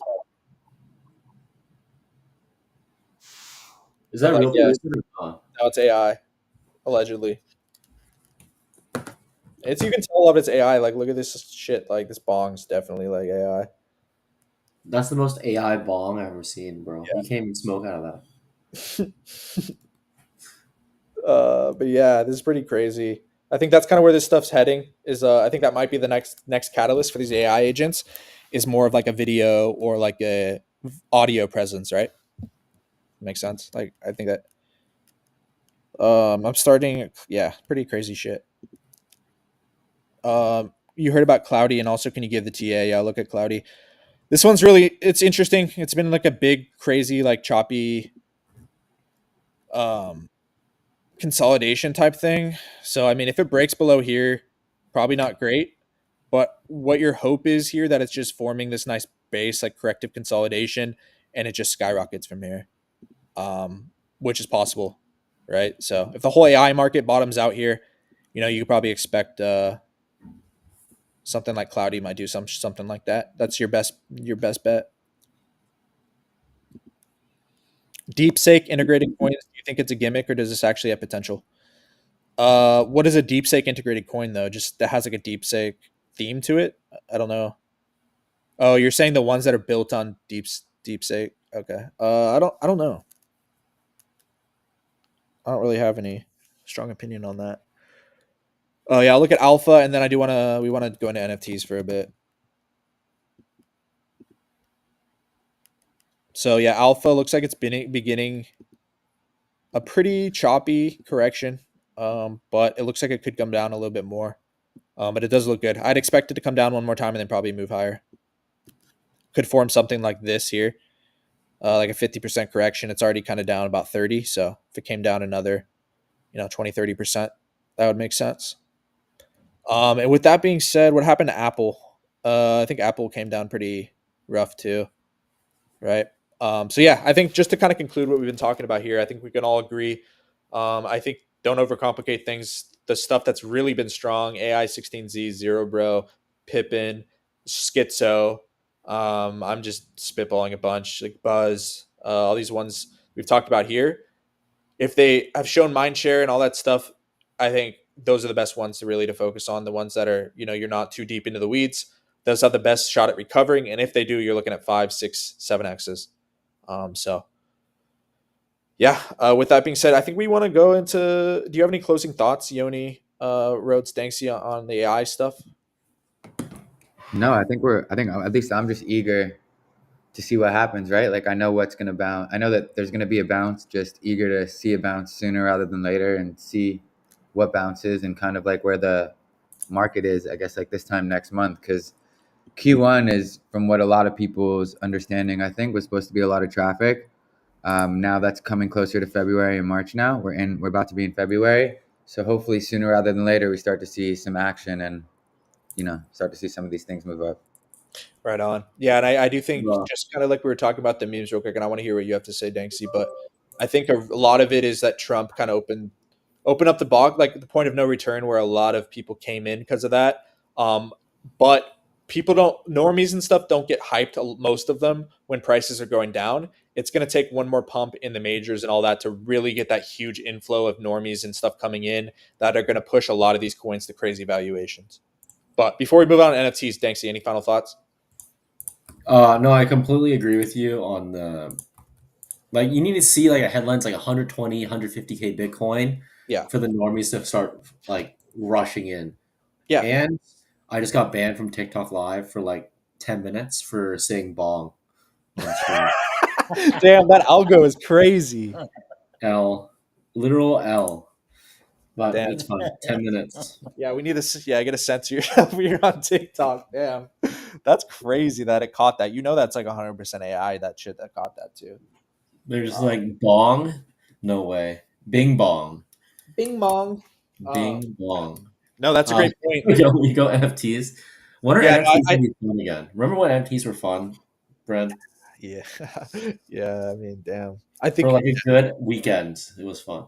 that Like, real? yeah. No, No, it's AI, allegedly. You can tell if it's AI. Like, look at this shit. Like, this bong's definitely like AI. that's the most AI bong I've ever seen, bro. Yeah. You can't even smoke out of that. But yeah, this is pretty crazy. I think that's kind of where this stuff's heading. I think that might be the next catalyst for these AI agents. Is more of like a video or like a audio presence, right? Makes sense. Like I think that. I'm starting. Yeah, pretty crazy shit. You heard about Cloudy, and also can you give the TA? Yeah, look at Cloudy. This one's it's interesting. It's been like a big, crazy, like choppy consolidation type thing. So, I mean, if it breaks below here, probably not great. But what your hope is here, that it's just forming this nice base, like corrective consolidation, and it just skyrockets from here, which is possible, right? So if the whole AI market bottoms out here, you could probably expect something like Cloudy might do something like that. That's your best bet. DeepSeek integrated coins. Do you think it's a gimmick, or does this actually have potential? What is a DeepSeek integrated coin though? Just that has like a DeepSeek theme to it? I don't know. Oh, you're saying the ones that are built on DeepSeek? Okay. I don't know. I don't really have any strong opinion on that. Oh yeah, I'll look at Alpha, and then we want to go into NFTs for a bit. So yeah, Alpha looks like it's been beginning a pretty choppy correction, but it looks like it could come down a little bit more. But it does look good. I'd expect it to come down one more time and then probably move higher. Could form something like this here, like a 50% correction. It's already kind of down about 30. So if it came down another, 20, 30%, that would make sense. And with that being said, what happened to Apple? I think Apple came down pretty rough too, right? So yeah, I think just to kind of conclude what we've been talking about here, I think we can all agree. I think don't overcomplicate things. The stuff that's really been strong: AI 16Z, Zero Bro, Pippin, Schizo. I'm just spitballing a bunch, like Buzz. all these ones we've talked about here, if they have shown mind share and all that stuff, I think those are the best ones to focus on. The ones that are, you're not too deep into the weeds. Those have the best shot at recovering. And if they do, you're looking at 5, 6, 7Xs. So yeah, with that being said, I think we want to go into, do you have any closing thoughts, Yoni, Rhodes, Danksy, on the AI stuff? No, I think at least I'm just eager to see what happens, right? Like I know what's gonna bounce. I know that there's gonna be a bounce. Just eager to see a bounce sooner rather than later, and see what bounces and kind of like where the market is. I guess like this time next month, because Q1 is, from what a lot of people's understanding, I think, was supposed to be a lot of traffic. Now that's coming closer to February and March. Now we're about to be in February, so hopefully sooner rather than later we start to see some action and start to see some of these things move up. Right on. Yeah, and I do think, Yeah. just kind of like we were talking about the memes real quick, and I want to hear what you have to say, Danksy, but I think a lot of it is that Trump kind of open up the bog, like the point of no return, where a lot of people came in because of that. But people normies and stuff don't get hyped, most of them, when prices are going down. It's going to take one more pump in the majors and all that to really get that huge inflow of normies and stuff coming in that are going to push a lot of these coins to crazy valuations. But before we move on to NFTs, Danksy, any final thoughts? No, I completely agree with you on the, like, you need to see like a headlines like 120, 150K Bitcoin Yeah. for the normies to start like rushing in. Yeah. And I just got banned from TikTok Live for like 10 minutes for saying bong on stream. Damn, that algo is crazy. L, literal L. But Damn. it's fun. 10 minutes. Yeah, we need to. Yeah, I got to censor yourself when you're on TikTok. Damn, that's crazy that it caught that. That's like 100% AI. That shit that caught that too. There's like bong. No way. Bing bong. Bing bong. Bing bong. No, that's a great point. We go NFTs. When are Yeah, NFTs going to be fun again? Remember when NFTs were fun, Brent? Yeah, yeah. I mean, damn. I think For like a good weekend, it was fun.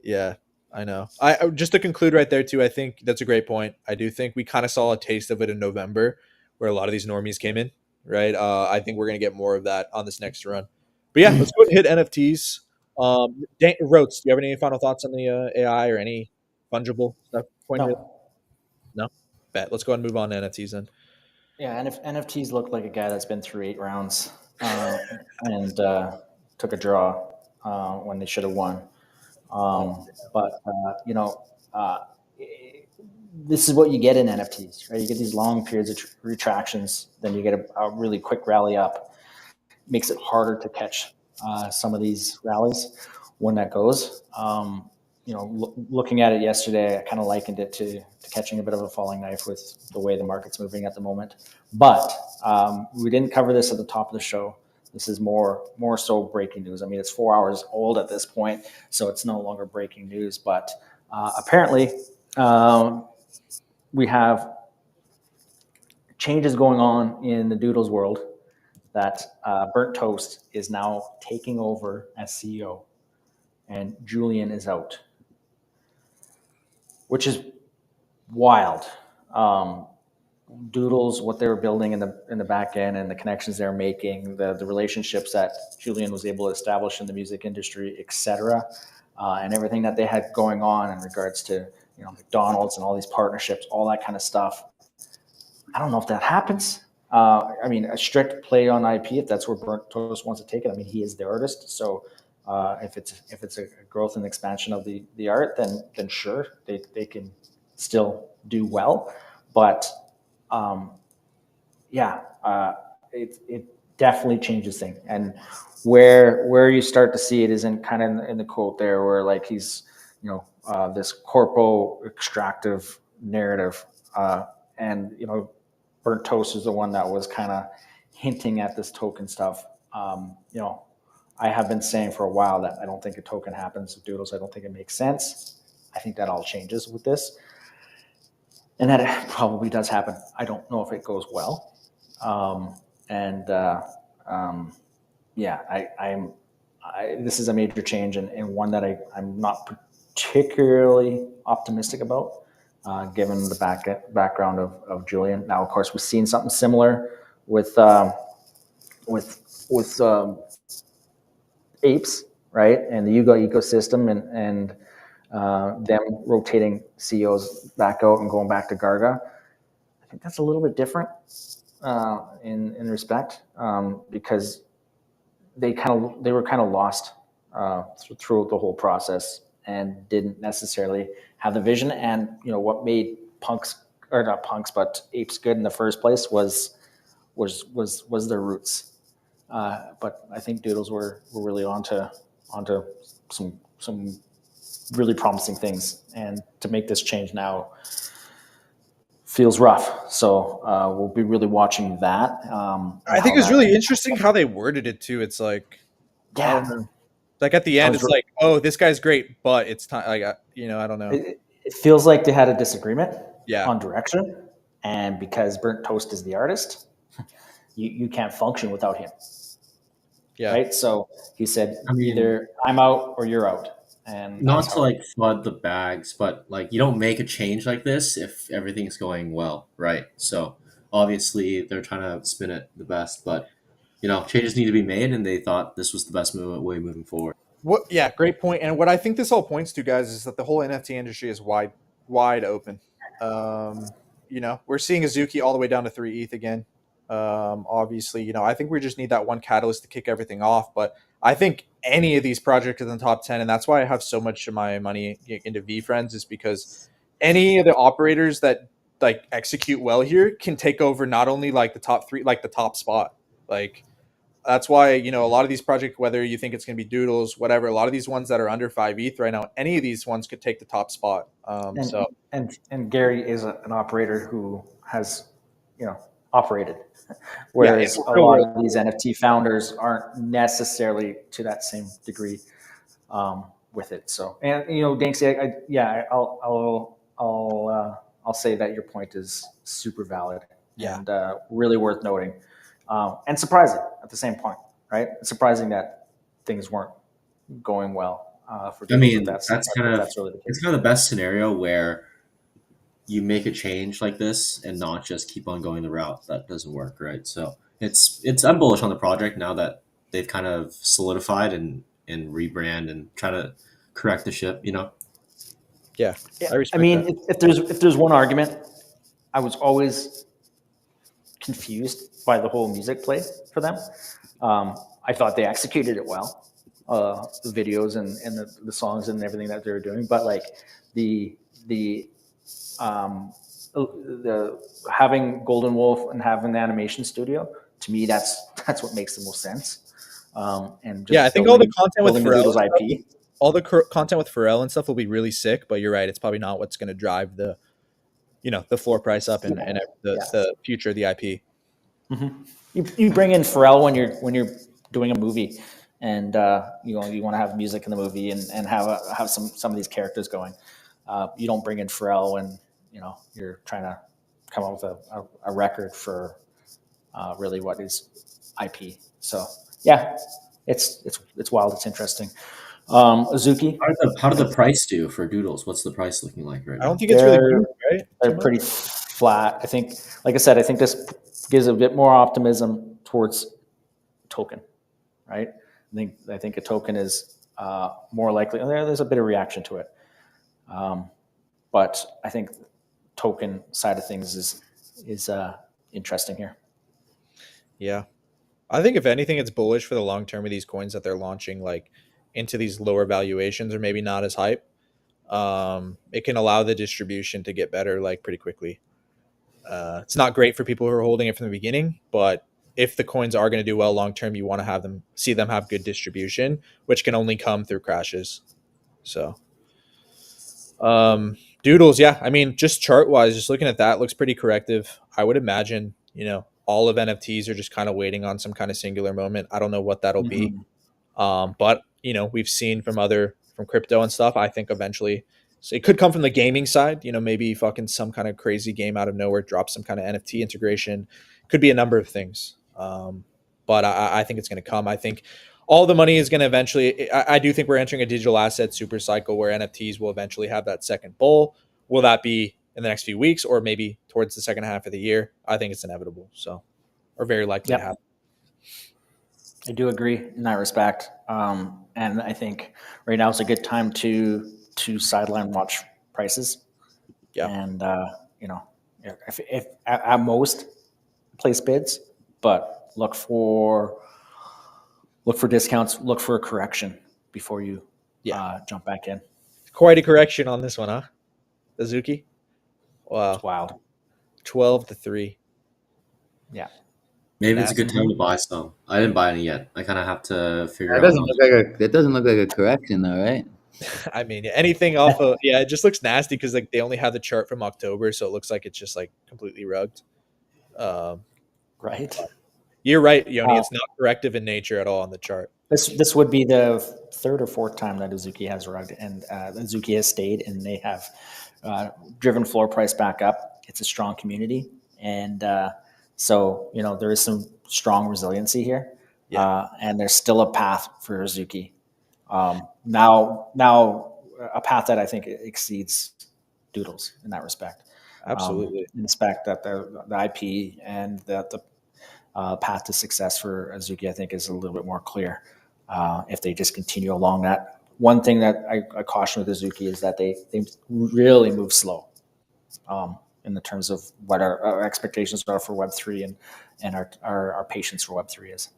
Yeah, I know. I just to conclude right there too. I think that's a great point. I do think we kind of saw a taste of it in November, where a lot of these normies came in. Right. I think we're gonna get more of that on this next run. But yeah, let's go ahead and hit NFTs. Rotes, do you have any final thoughts on the AI or any fungible stuff? No. Bet. Let's go ahead and move on to NFTs then. Yeah, and if NFTs look like a guy that's been through 8 rounds and took a draw when they should have won. This is what you get in NFTs, right? You get these long periods of retractions, then you get a really quick rally up. Makes it harder to catch some of these rallies when that goes. Looking at it yesterday, I kind of likened it to catching a bit of a falling knife with the way the market's moving at the moment. But we didn't cover this at the top of the show. This is more so breaking news. I mean, it's 4 hours old at this point, so it's no longer breaking news. But apparently, we have changes going on in the Doodles world that Burnt Toast is now taking over as CEO, and Julian is out, which is wild. Doodles, what they were building in the back end, and the connections they're making, the relationships that Julian was able to establish in the music industry, etc., and everything that they had going on in regards to McDonald's and all these partnerships, all that kind of stuff. I don't know if that happens. I mean, a strict play on IP, if that's where Burnt Toast wants to take it. I mean, he is the artist, so if it's a growth and expansion of the art, then sure, they can still do well. But it definitely changes things. And where you start to see it is in kind of in the quote there, where like he's this corpo extractive narrative, and Burnt Toast is the one that was kind of hinting at this token stuff. I have been saying for a while that I don't think a token happens with Doodles. I don't think it makes sense. I think that all changes with this, and that it probably does happen. I don't know if it goes well. This is a major change, and one that I'm not particularly optimistic about, given the background of Julian. Now, of course, we've seen something similar with apes, right, and the Yuga ecosystem, and them rotating CEOs back out and going back to Garga. I think that's a little bit different in respect because they were kind of lost throughout the whole process and didn't necessarily have the vision. And what made punks, or not punks, but apes good in the first place was their roots. But I think Doodles were really onto some really promising things, and to make this change now feels rough. So we'll be really watching that. I think it's really interesting how they worded it too. It's like, I don't know. Like at the end, it's like, oh, this guy's great, but it's time. Like, I don't know. It feels like they had a disagreement Yeah. on direction, and because Burnt Toast is the artist, you can't function without him. Yeah. Right. So he said, either I'm out or you're out. And not to like flood the bags, but like you don't make a change like this if everything's going well, right? So obviously they're trying to spin it the best, but changes need to be made, and they thought this was the best way moving forward. Yeah, great point. And what I think this all points to, guys, is that the whole NFT industry is wide open. We're seeing Azuki all the way down to 3 ETH again. Obviously, I think we just need that one catalyst to kick everything off. But I think any of these projects in the top 10, and that's why I have so much of my money into VeeFriends, is because any of the operators that like execute well here can take over not only like the top 3, like the top spot. Like that's why, a lot of these projects, whether you think it's going to be Doodles, whatever, a lot of these ones that are under 5 ETH right now, any of these ones could take the top spot. And Gary is an operator who has, operated, whereas a lot of these NFT founders aren't necessarily to that same degree with it. So, and Danksy, I'll say that your point is super valid and really worth noting. And surprising at the same point, right? It's surprising that things weren't going well for Doodles. That's kind of the best scenario where you make a change like this and not just keep on going the route that doesn't work, right? So I'm bullish on the project now that they've kind of solidified and rebrand and try to correct the ship. Yeah, I mean, if there's one argument, I was always confused by the whole music play for them. I thought they executed it well, the videos and the songs and everything that they were doing. But like the having Golden Wolf and having the animation studio, to me, that's what makes the most sense. And I think all the content with Pharrell's IP, all the content with Pharrell and stuff will be really sick. But you're right; it's probably not what's going to drive the floor price up and the future of the IP. Mm-hmm. You bring in Pharrell when you're doing a movie, and you want to have music in the movie and have some of these characters going. You don't bring in Pharrell when you're trying to come up with a record for really what is IP. So yeah, it's wild. It's interesting. Azuki, how did the price do for Doodles? What's the price looking like right now? I don't think it's really good, right? They're pretty flat. I think, like I said, I think this gives a bit more optimism towards token, right? I think a token is more likely. There's a bit of reaction to it, but I think token side of things is interesting here. Yeah, I think if anything, it's bullish for the long term of these coins that they're launching like into these lower valuations or maybe not as hype. It can allow the distribution to get better like pretty quickly. It's not great for people who are holding it from the beginning, but if the coins are going to do well long term, you want to see them have good distribution, which can only come through crashes. So, Doodles, yeah, I mean, just chart wise, just looking at that, looks pretty corrective. I would imagine, all of NFTs are just kind of waiting on some kind of singular moment. I don't know what that'll be, but we've seen from crypto and stuff. I think eventually. So it could come from the gaming side, maybe fucking some kind of crazy game out of nowhere, drop some kind of NFT integration. Could be a number of things. But I think it's going to come. I think all the money is going to eventually, I do think we're entering a digital asset super cycle where NFTs will eventually have that second bull. Will that be in the next few weeks or maybe towards the second half of the year? I think it's inevitable. So, or very likely to happen. I do agree in that respect, and I think right now is a good time to sideline watch prices, Yeah. and if at most place bids, but look for discounts, look for a correction before you jump back in. Quite a correction on this one, huh? Azuki? Wow. It's wild. 12-3. Yeah. Maybe it's a good Nasty. time to buy some. I didn't buy any yet. I kind of have to figure That out. doesn't look like a correction though, right? I mean, anything off of it just looks nasty because like they only have the chart from October, so it looks like it's just like completely rugged. Right. You're right, Yoni. It's not corrective in nature at all on the chart. This would be the third or fourth time that Azuki has rugged, and Azuki has stayed, and they have driven floor price back up. It's a strong community, and so there is some strong resiliency here, and there's still a path for Azuki. Now a path that I think exceeds Doodles in that respect. Absolutely. In the respect that the IP and that the path to success for Azuki, I think, is a little bit more clear if they just continue along that. One thing that I caution with Azuki is that they really move slow in the terms of what our expectations are for Web3 and our patience for Web3 is.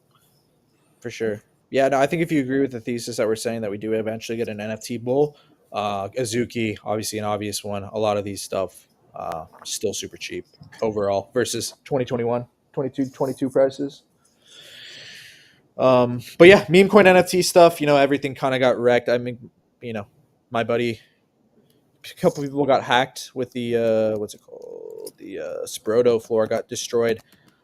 For sure. Yeah, no, I think if you agree with the thesis that we're saying that we do eventually get an NFT bull, Azuki, obviously an obvious one. A lot of these stuff still super cheap overall versus 2021, 22 prices. But yeah, meme coin NFT stuff, everything kind of got wrecked. I mean, my buddy, a couple people got hacked with the what's it called? The Sproto floor got destroyed.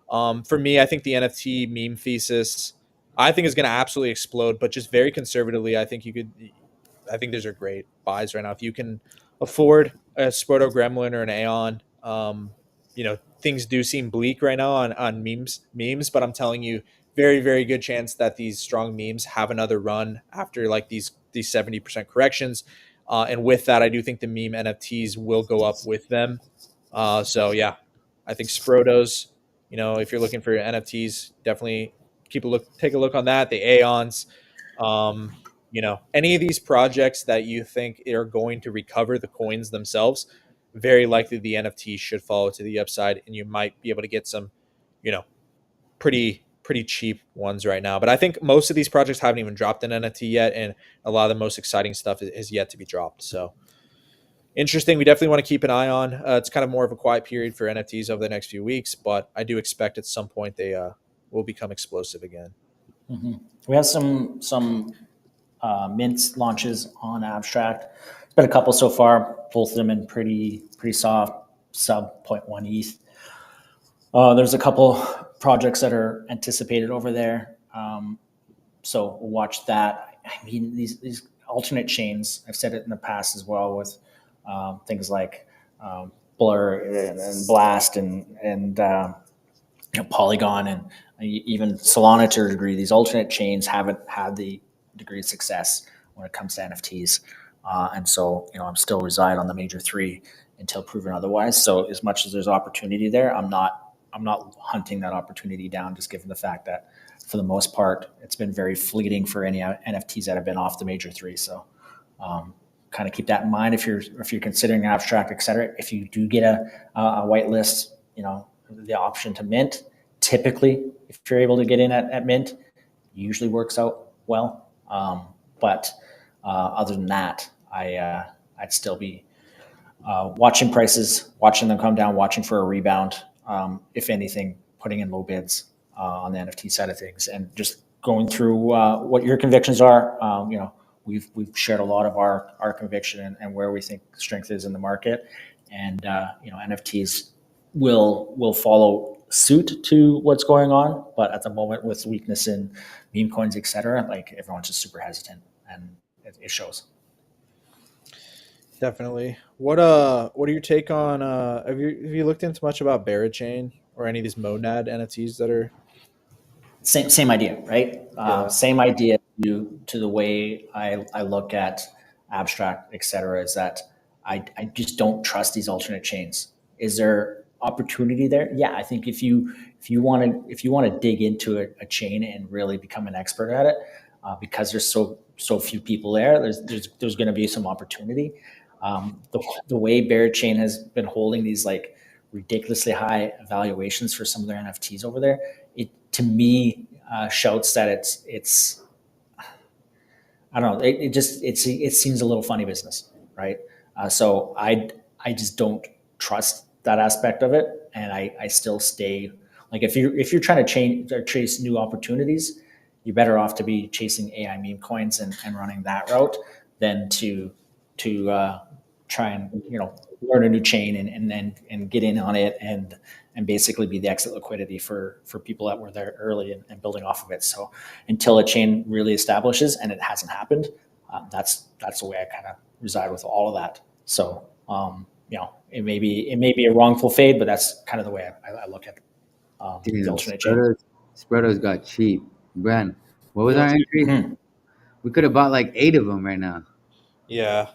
For me, I think the NFT meme thesis, I think is going to absolutely explode, but just very conservatively, I think these are great buys right now. If you can afford a Sproto Gremlin or an Aeon, things do seem bleak right now on memes, but I'm telling you, very, very good chance that these strong memes have another run after like these 70% corrections. And with that, I do think the meme NFTs will go up with them. So yeah, I think Sprotos, if you're looking for NFTs, definitely take a look on that. The Aeons, any of these projects that you think are going to recover the coins themselves, very likely the NFT should follow to the upside, and you might be able to get some, pretty cheap ones right now. But I think most of these projects haven't even dropped an NFT yet, and a lot of the most exciting stuff is yet to be dropped. So interesting. We definitely want to keep an eye on. It's kind of more of a quiet period for NFTs over the next few weeks, but I do expect at some point they will become explosive again. Mm-hmm. We have some mint launches on Abstract. There's been a couple so far, both of them in pretty soft, sub 0.1 ETH. There's a couple projects that are anticipated over there, so we'll watch that. I mean, these alternate chains, I've said it in the past as well, with things like Blur and Blast and Polygon and even Solana to a degree. These alternate chains haven't had the degree of success when it comes to NFTs, and so I'm still reside on the major three until proven otherwise. So as much as there's opportunity there, I'm not hunting that opportunity down, just given the fact that for the most part it's been very fleeting for any NFTs that have been off the major three. So kind of keep that in mind if you're considering Abstract, et cetera. If you do get a whitelist, the option to mint, typically if you're able to get in at mint, usually works out well. But other than that, I'd still be watching prices, watching them come down, watching for a rebound. If anything, putting in low bids on the NFT side of things, and just going through what your convictions are. We've shared a lot of our conviction and where we think strength is in the market, and NFTs will follow suit to what's going on. But at the moment, with weakness in meme coins, etc., like everyone's just super hesitant, and it shows. Definitely. What are your take on have you looked into much about Berachain or any of these Monad NFTs that are same idea, right? Yeah. Same idea to the way I look at Abstract, et cetera, is that I just don't trust these alternate chains. Is there opportunity there. Yeah, I think if you want to dig into a chain and really become an expert at it, because there's so few people there, there's going to be some opportunity. The way Bear Chain has been holding these like ridiculously high valuations for some of their NFTs over there, it to me shouts that it's I don't know. It seems a little funny business, right? So I just don't trust that aspect of it, and I still stay like if you're trying to change or chase new opportunities, you're better off to be chasing AI meme coins and running that route than to try and learn a new chain and then get in on it and basically be the exit liquidity for people that were there early and building off of it. So until a chain really establishes, and it hasn't happened, that's the way I kind of reside with all of that. So it may be a wrongful fade, but that's kind of the way I look at the Damn, alternate chain. spreaders got cheap. Bren, what was our entry? Hmm. We could have bought like 8 of them right now. Yeah.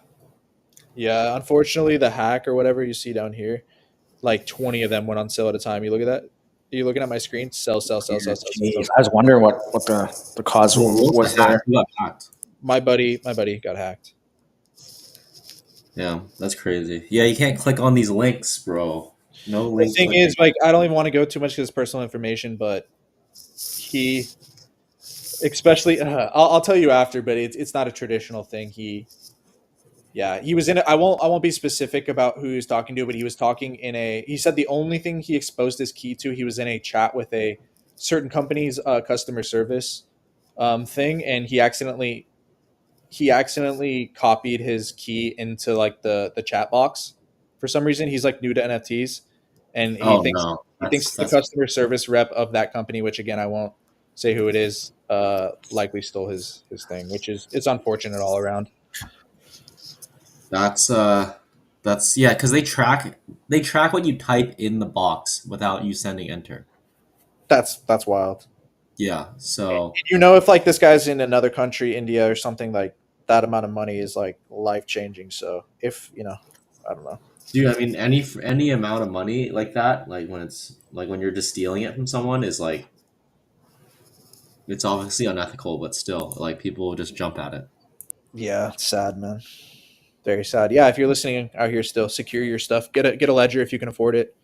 Yeah. Unfortunately, the hack or whatever you see down here, like 20 of them went on sale at a time. You look at that? Are you looking at my screen? Sell, sell, sell, sell, sell, sell, Jeez, sell. I was wondering what the cause was there. Who got hacked? My buddy got hacked. Yeah, that's crazy. Yeah, you can't click on these links, bro. No The link. thing clicking. is, like, I don't even want to go too much because it's personal information, but he, especially, I'll tell you after, but it's not a traditional thing. He was in it. I won't be specific about who he was talking to, but he was talking he said the only thing he exposed his key to, he was in a chat with a certain company's customer service thing, and he accidentally copied his key into like the chat box. For some reason, he's like new to NFTs, and he Oh thinks no, he thinks the customer service rep of that company, which again I won't say who it is, likely stole his thing, which is it's unfortunate all around. that's yeah, because they track what you type in the box without you sending enter. That's wild. Yeah, so If like this guy's in another country, India or something, like that amount of money is like life changing. So if I don't know. dude, I mean, any amount of money like that, like when you're just stealing it from someone, is like it's obviously unethical, but still, like people will just jump at it. Yeah, it's sad, man. Very sad. Yeah, if you're listening out here still, secure your stuff. Get a ledger if you can afford it.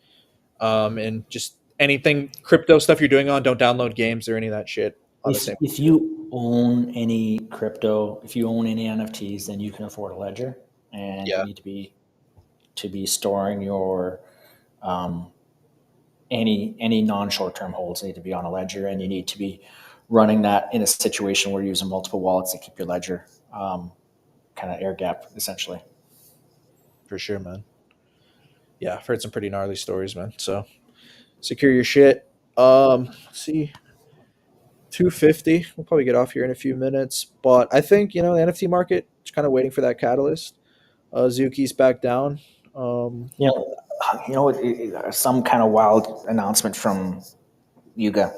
And just anything crypto stuff you're doing on, don't download games or any of that shit. On the same. If you own any crypto, if you own any NFTs, then you can afford a ledger, and Yeah. you need to be storing your any non short term holds need to be on a ledger, and you need to be running that in a situation where you're using multiple wallets to keep your ledger kind of air gap essentially. For sure, man. Yeah, I've heard some pretty gnarly stories, man. So secure your shit. Let's see. 250. We'll probably get off here in a few minutes. But I think, the NFT market is kind of waiting for that catalyst. Zuki's back down. Some kind of wild announcement from Yuga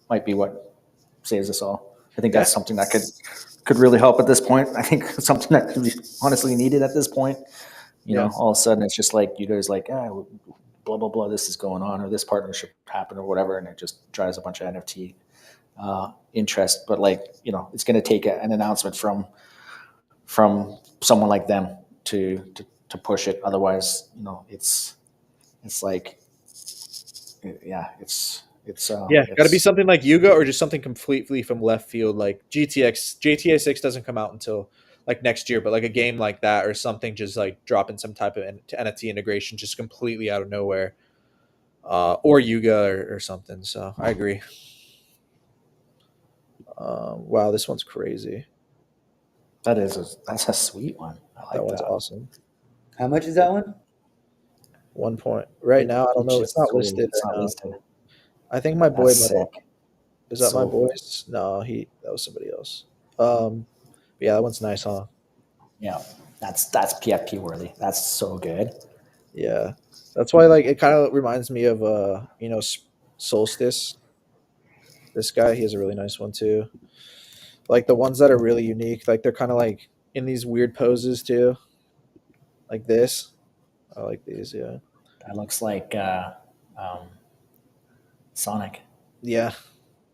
might be what saves us all. I think that's something that could really help at this point. I think something that could be honestly needed at this point. All of a sudden it's just like you guys like, blah blah blah, this is going on, or this partnership happened, or whatever, and it just drives a bunch of NFT interest. But it's going to take an announcement from someone like them to push it. Otherwise, it's like, it's got to be something like Yuga or just something completely from left field, like GTA 6 doesn't come out until like next year, but like a game like that or something, just like dropping some type of NFT integration just completely out of nowhere, or Yuga or something. So I agree. Wow, this one's crazy. that's a sweet one. I like That one's that. awesome. How much is that one? 1 point right now. I don't know. It's not listed. It's not right now. listed. I think my boy. That's sick. Is that my So- boy's? No, that was somebody else. Yeah, that one's nice, huh? Yeah, that's PFP worthy. That's so good. Yeah, that's why like it kind of reminds me of Solstice. This guy, he has a really nice one too. Like the ones that are really unique, like they're kind of like in these weird poses too, like this. I like these. Yeah, That looks like um, Sonic. Yeah,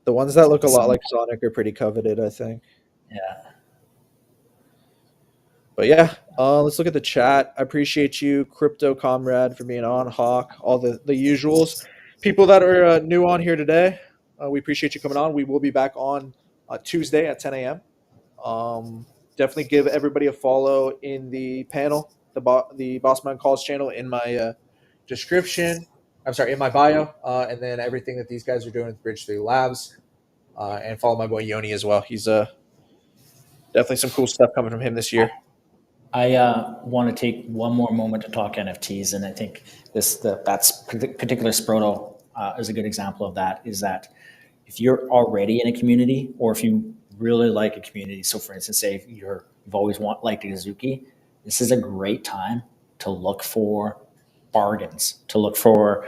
the ones that look a lot like Sonic are pretty coveted, I think. Yeah. But yeah, let's look at the chat. I appreciate you, Crypto Comrade, for being on, Hawk, all the usuals. People that are new on here today, we appreciate you coming on. We will be back on Tuesday at 10 a.m. Definitely give everybody a follow in the panel, the Bossman Calls channel in my description. I'm sorry, in my bio, and then everything that these guys are doing with Bridge 3 Labs. And follow my boy Yoni as well. He's definitely some cool stuff coming from him this year. I want to take one more moment to talk NFTs, and I think that's particular Sproto is a good example of that. Is that if you're already in a community, or if you really like a community, so for instance, say if you've always liked Azuki, this is a great time to look for bargains, to look for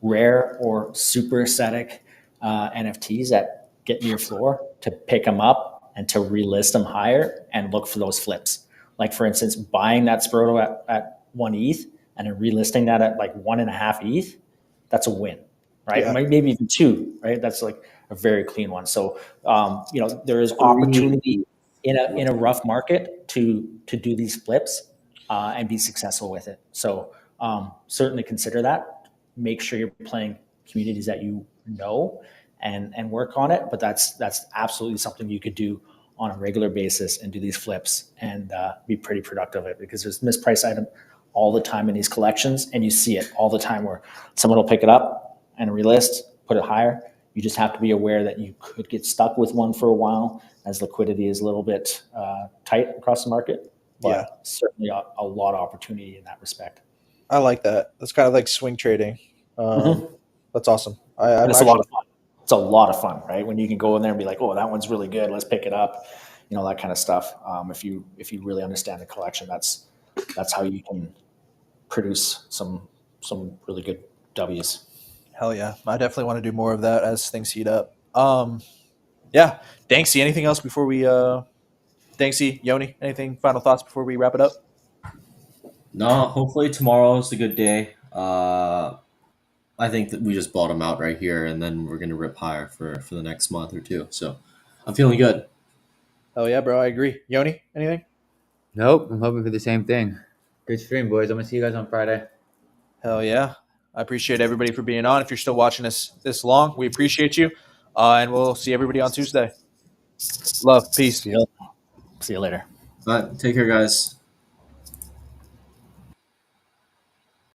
rare or super aesthetic NFTs that get to your floor, to pick them up and to relist them higher and look for those flips. Like for instance, buying that Sproto at 1 ETH and then relisting that at like 1.5 ETH, that's a win, right? Yeah. Maybe even 2, right? That's like a very clean one. So there is opportunity in a rough market to do these flips and be successful with it. So certainly consider that. Make sure you're playing communities that you know and work on it. But that's absolutely something you could do on a regular basis and do these flips and be pretty productive at it, because there's mispriced item all the time in these collections, and you see it all the time where someone will pick it up and relist, put it higher. You just have to be aware that you could get stuck with one for a while as liquidity is a little bit tight across the market. But certainly a lot of opportunity in that respect. I like that. That's kind of like swing trading. That's awesome. It's a lot of fun. It's a lot of fun, right? When you can go in there and be like, "Oh, that one's really good. Let's pick it up," that kind of stuff. If you really understand the collection, that's how you can produce some really good W's. Hell yeah. I definitely want to do more of that as things heat up. Yeah. Danksy, anything else before we Danksy, Yoni, anything final thoughts before we wrap it up? No, hopefully tomorrow is a good day. I think that we just bottom out right here, and then we're gonna rip higher for the next month or two. So I'm feeling good. Hell yeah, bro. I agree. Yoni, anything? Nope, I'm hoping for the same thing. Good stream, boys. I'm gonna see you guys on Friday. Hell yeah. I appreciate everybody for being on. If you're still watching us this long, we appreciate you. And we'll see everybody on Tuesday. Love. Peace. See you later. But take care, guys.